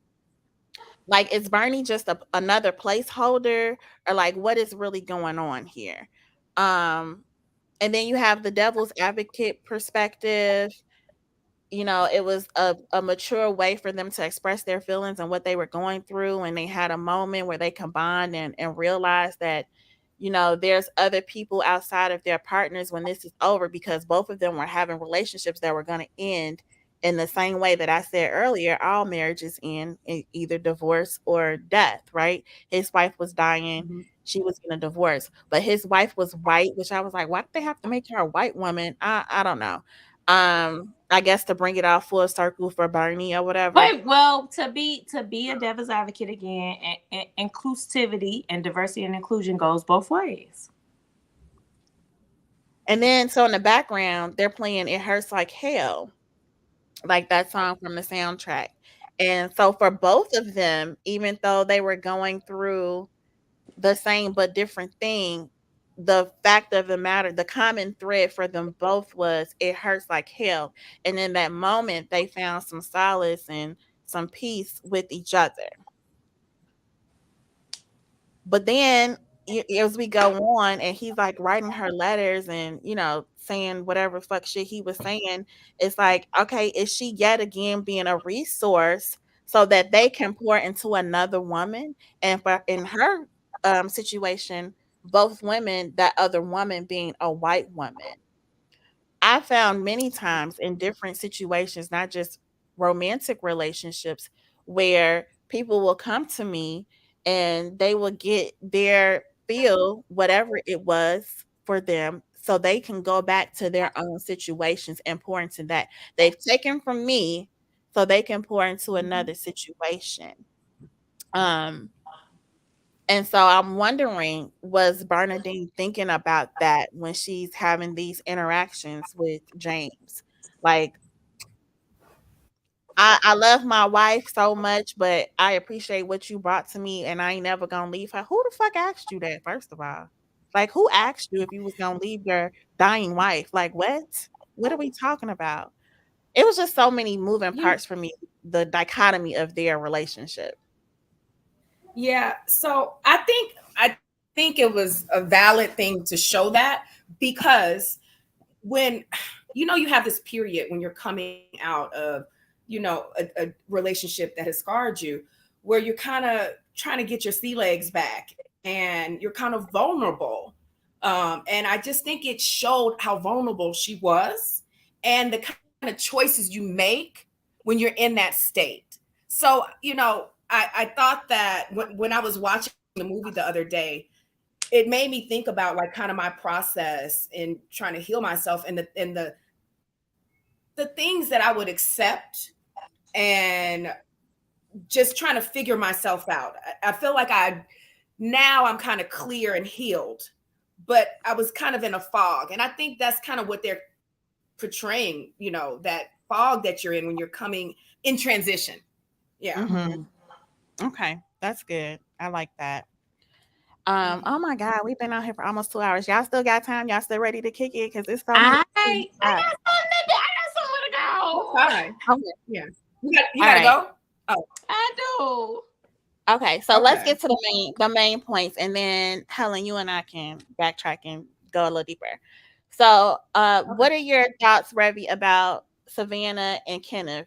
like, is Bernie just another placeholder, or like what is really going on here? Um, and then you have the devil's advocate perspective. You know, it was a mature way for them to express their feelings and what they were going through. And they had a moment where they combined and realized that, you know, there's other people outside of their partners when this is over, because both of them were having relationships that were going to end in the same way that I said earlier. All marriages end in either divorce or death, right? His wife was dying. Mhm. She was in a divorce, but his wife was white, which I was like, why did they have to make her a white woman? I don't know. I guess to bring it all full circle for Bernie or whatever. But well, to be a devil's advocate again, and inclusivity and diversity and inclusion goes both ways. And then so in the background, they're playing It Hurts Like Hell, like that song from the soundtrack. And so for both of them, even though they were going through the same but different thing, the fact of the matter, the common thread for them both was it hurts like hell. And in that moment, they found some solace and some peace with each other. But then as we go on, and he's like writing her letters and, you know, saying whatever fuck shit he was saying, it's like, okay, is she yet again being a resource so that they can pour into another woman? And for in her situation, both women, that other woman being a white woman. I found many times in different situations, not just romantic relationships, where people will come to me and they will get their feel, whatever it was for them, so they can go back to their own situations and pour into that. They've taken from me so they can pour into Mhm. another situation. Um, and so I'm wondering, was Bernadine thinking about that when she's having these interactions with James? Like, I love my wife so much, but I appreciate what you brought to me, and I ain't never gonna leave her. Who the fuck asked you that, first of all? Like, who asked you if you was gonna leave your dying wife? Like, what? What are we talking about? It was just so many moving You, parts for me, the dichotomy of their relationship. yeah. So I think it was a valid thing to show that, because when you have this period when you're coming out of a relationship that has scarred you, where you're kind of trying to get your sea legs back, and you're kind of vulnerable. And I just think it showed how vulnerable she was, and the kind of choices you make when you're in that state. So I thought that when I was watching the movie the other day, it made me think about like kind of my process in trying to heal myself, and the things that I would accept, and just trying to figure myself out. I feel like I'm kind of clear and healed, but I was kind of in a fog. And I think that's kind of what they're portraying, that fog that you're in when you're coming in transition. Yeah. Mhm. Okay, that's good. I like that. Oh Mhm. my God, we've been out here for almost 2 hours. Y'all still got time? Y'all still ready to kick it? Because it's so many. I got something to, I got somewhere to go. That's fine. Okay. Yeah. You All gotta right. go? Oh, I do. Okay. So let's okay. get to the main points, and then Helen, you and I can backtrack and go a little deeper. So, Okay. what are your thoughts, Revy, about Savannah and Kenneth?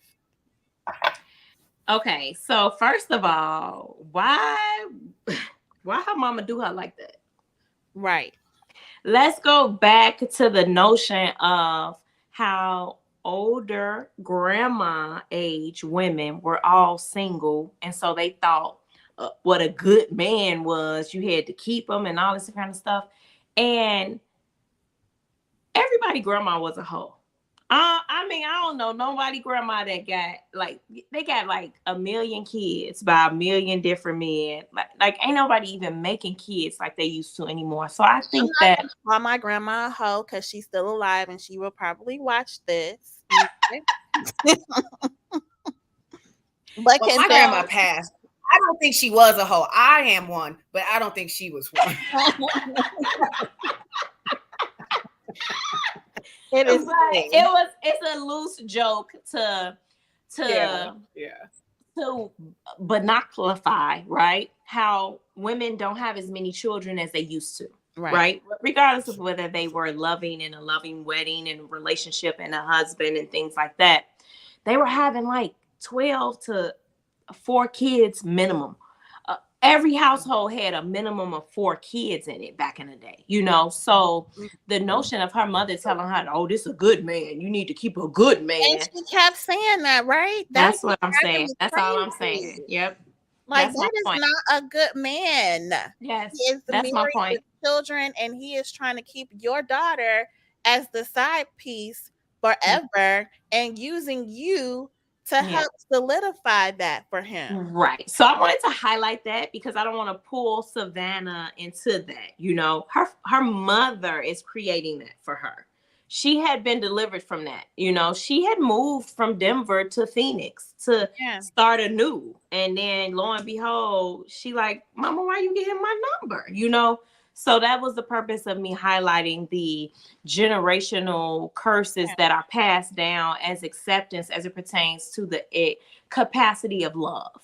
Okay, so first of all, why her mama do her like that? Right. Let's go back to the notion of how older grandma age women were all single, and so they thought what a good man was, you had to keep him and all this kind of stuff. And everybody grandma was a hoe. I I mean, I don't know nobody grandma that got like they got like 1,000,000 kids by 1,000,000 different men. Like ain't nobody even making kids like they used to anymore. So I think that call my grandma a hoe because she's still alive and she will probably watch this. But well, my grandma passed. I don't think she was a hoe. I am one, but I don't think she was one. It's a loose joke to binoculify, right? How women don't have as many children as they used to. Right. Regardless of whether they were loving in a loving wedding and relationship and a husband and things like that, they were having like 12 to 4 kids minimum. Every household had a minimum of 4 kids in it back in the day, you know? So the notion of her mother telling her, oh, this is a good man. You need to keep a good man. And she kept saying that, right? That's what I'm saying. That's all I'm saying. Yep. Like that is not a good man. Yes. He is that's my point. With children, and he is trying to keep your daughter as the side piece forever and using you to help solidify that for him. Right. So I wanted to highlight that because I don't want to pull Savannah into that. You know, her mother is creating that for her. She had been delivered from that. You know, she had moved from Denver to Phoenix to start anew. And then lo and behold, she like, Mama, why you getting my number? You know? So that was the purpose of me highlighting the generational curses that are passed down as acceptance as it pertains to the capacity of love.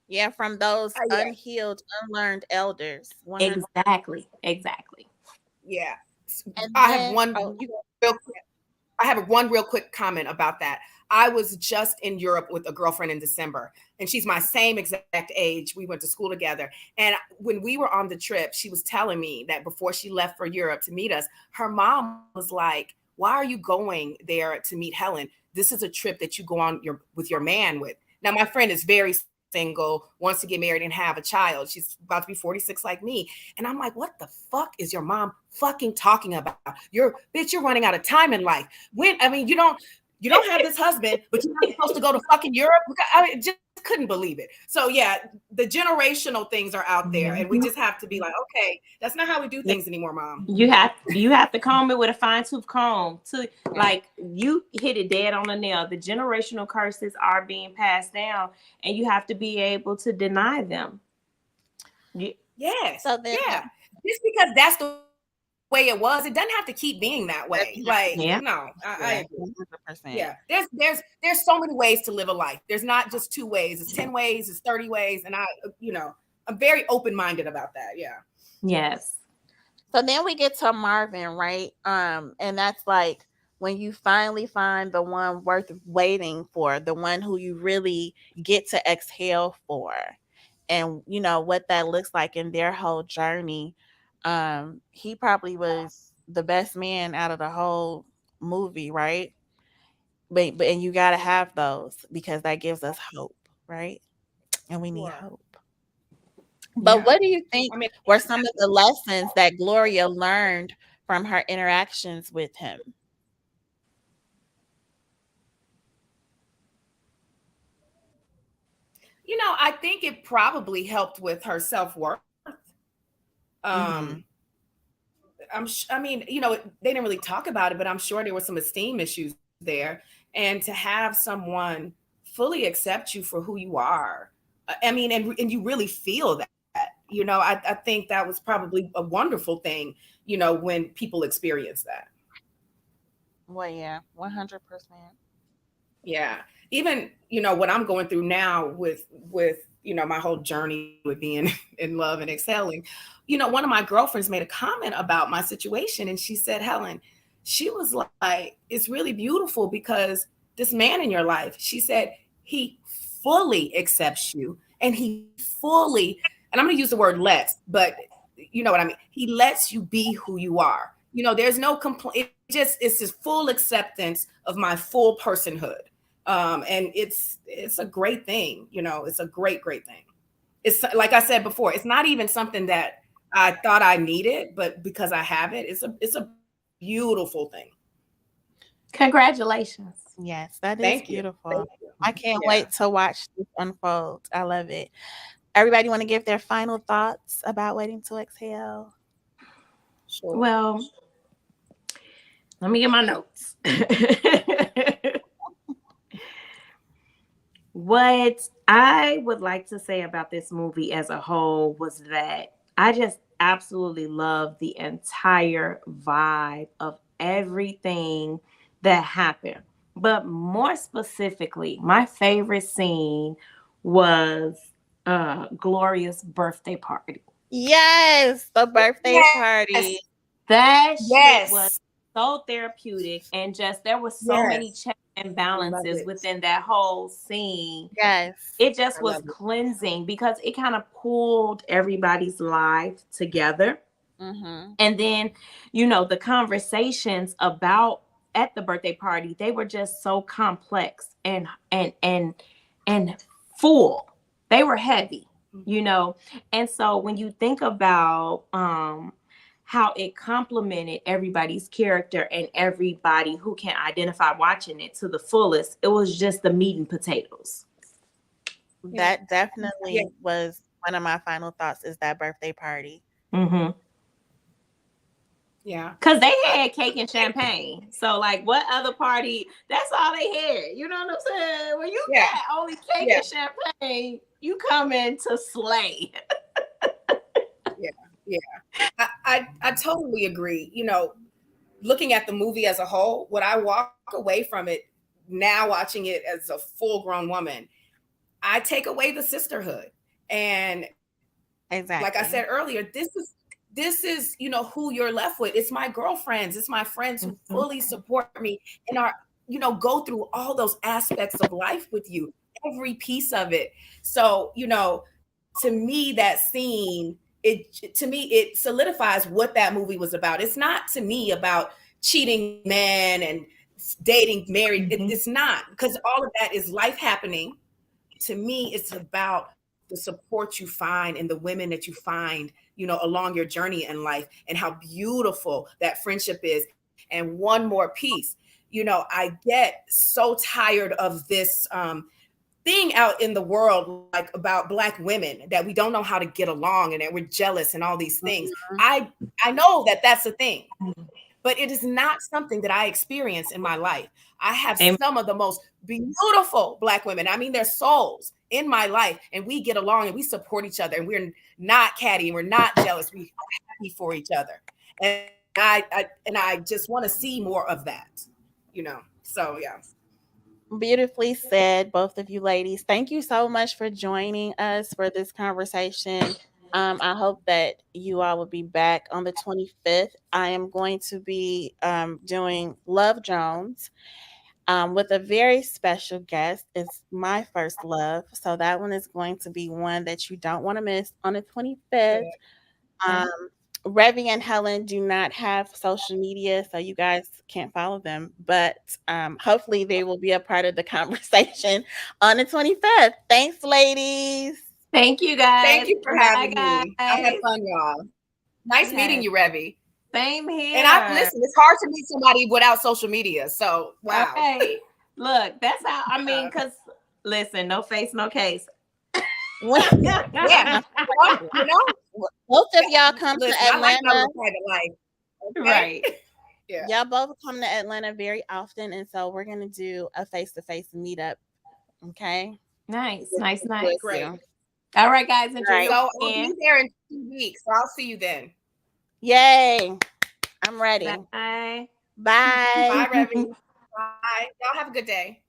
Yeah, from those unhealed, unlearned elders. 100%. Exactly. Yeah. I have one real quick comment about that. I was just in Europe with a girlfriend in December, and she's my same exact age. We went to school together. And when we were on the trip, she was telling me that before she left for Europe to meet us, her mom was like, why are you going there to meet Helen? This is a trip that you go on with your man with. Now, my friend is very single, wants to get married and have a child. She's about to be 46 like me. And I'm like, what the fuck is your mom fucking talking about? You're running out of time in life. You don't have this husband, but you're not supposed to go to fucking Europe. I mean, just couldn't believe it. So yeah, the generational things are out there, and we just have to be like, okay, that's not how we do things anymore, Mom. You have to comb it with a fine-tooth comb. Like you hit it dead on the nail. The generational curses are being passed down, and you have to be able to deny them. Yes. So just because that's the way it was, it doesn't have to keep being that way. Like, no, I agree. 100%. Yeah, there's so many ways to live a life. There's not just 2 ways. It's 10 ways. It's 30 ways, and I'm very open-minded about that. Yeah. Yes. So then we get to Marvin, right? And that's like when you finally find the one worth waiting for, the one who you really get to exhale for, and you know what that looks like in their whole journey. He probably was the best man out of the whole movie, right? But and you got to have those because that gives us hope, right? And we need hope. But what do you think were some of the lessons that Gloria learned from her interactions with him? I think it probably helped with her self-worth. They didn't really talk about it, but I'm sure there were some esteem issues there. And to have someone fully accept you for who you are, and you really feel that, I think that was probably a wonderful thing, when people experience that. Well, yeah, 100%. Yeah. Even, what I'm going through now with my whole journey with being in love and excelling, one of my girlfriends made a comment about my situation, and she said, Helen, she was like, it's really beautiful because this man in your life, she said, he fully accepts you, and he fully, and I'm going to use the word lets, but you know what I mean? He lets you be who you are. There's no complaint. It's just full acceptance of my full personhood. And it's a great thing. It's a great thing. It's like I said before, it's not even something that I thought I needed, but because I have it, it's a beautiful thing. Congratulations. Yes, that is Thank you. beautiful. Thank you. I can't Yeah. wait to watch this unfold. I love it. Everybody want to give their final thoughts about Waiting to Exhale? Sure. Well, let me get my notes. What I would like to say about this movie as a whole was that I just absolutely love the entire vibe of everything that happened. But more specifically, my favorite scene was Gloria's birthday party. Yes, the birthday Yes. party. That Yes. shit was so therapeutic, and just there was so Yes. many checks and balances it. within that whole scene. Yes. It just I was love it. cleansing because it kind of pulled everybody's life together. Mm-hmm. And then, you know, the conversations about at the birthday party, they were just so complex and full. They were heavy, you know. And so when you think about how it complemented everybody's character and everybody who can identify watching it to the fullest, it was just the meat and potatoes. That definitely Yeah. was one of my final thoughts, is that birthday party. Mm-hmm. Yeah. Because they had cake and champagne. So, like, what other party? That's all they had. You know what I'm saying? When you Yeah. got only cake Yeah. and champagne, you come in to slay. I totally agree. You know, looking at the movie as a whole, what I walk away from it now, watching it as a full-grown woman, I take away the sisterhood. And Exactly. like I said earlier, this is, you know, who you're left with. It's my girlfriends, it's my friends who fully support me and are, you know, go through all those aspects of life with you, every piece of it. So, you know, to me, that scene, it solidifies what that movie was about. It's not, to me, about cheating men and dating married. It's not, because all of that is life happening. To me, it's about the support you find and the women that you find, you know, along your journey in life, and how beautiful that friendship is. And one more piece, you know, I get so tired of this thing out in the world, like about Black women, that we don't know how to get along and that we're jealous and all these things. I know that that's a thing, but it is not something that I experience in my life. I have some of the most beautiful Black women. I mean, they're souls in my life, and we get along and we support each other, and we're not catty and we're not jealous. We're happy for each other. And I just want to see more of that, you know? So, yeah. Beautifully said, both of you ladies. Thank you so much for joining us for this conversation. I hope that you all will be back on the 25th. I am going to be doing Love Jones with a very special guest. It's my first love. So that one is going to be one that you don't want to miss on the 25th. Revy and Helen do not have social media, so you guys can't follow them. But hopefully they will be a part of the conversation on the 25th. Thanks, ladies. Thank you, guys. Thank you for having guys. me. I had fun, y'all. Nice meeting you, Revy. Same here. And listen, it's hard to meet somebody without social media. So, wow. Okay. Look, that's how, I mean, because listen, no face, no case. Yeah. You know? Both of y'all come to I like my Atlanta. private life. Okay? Right. Yeah. Y'all both come to Atlanta very often, and so we're gonna do a face-to-face meetup. Okay. Nice. Great. All right, guys. Enjoy your So I'll weekend. be there in 2 weeks. So I'll see you then. Yay. I'm ready. Bye. Bye. Bye, Revy. Bye. Y'all have a good day.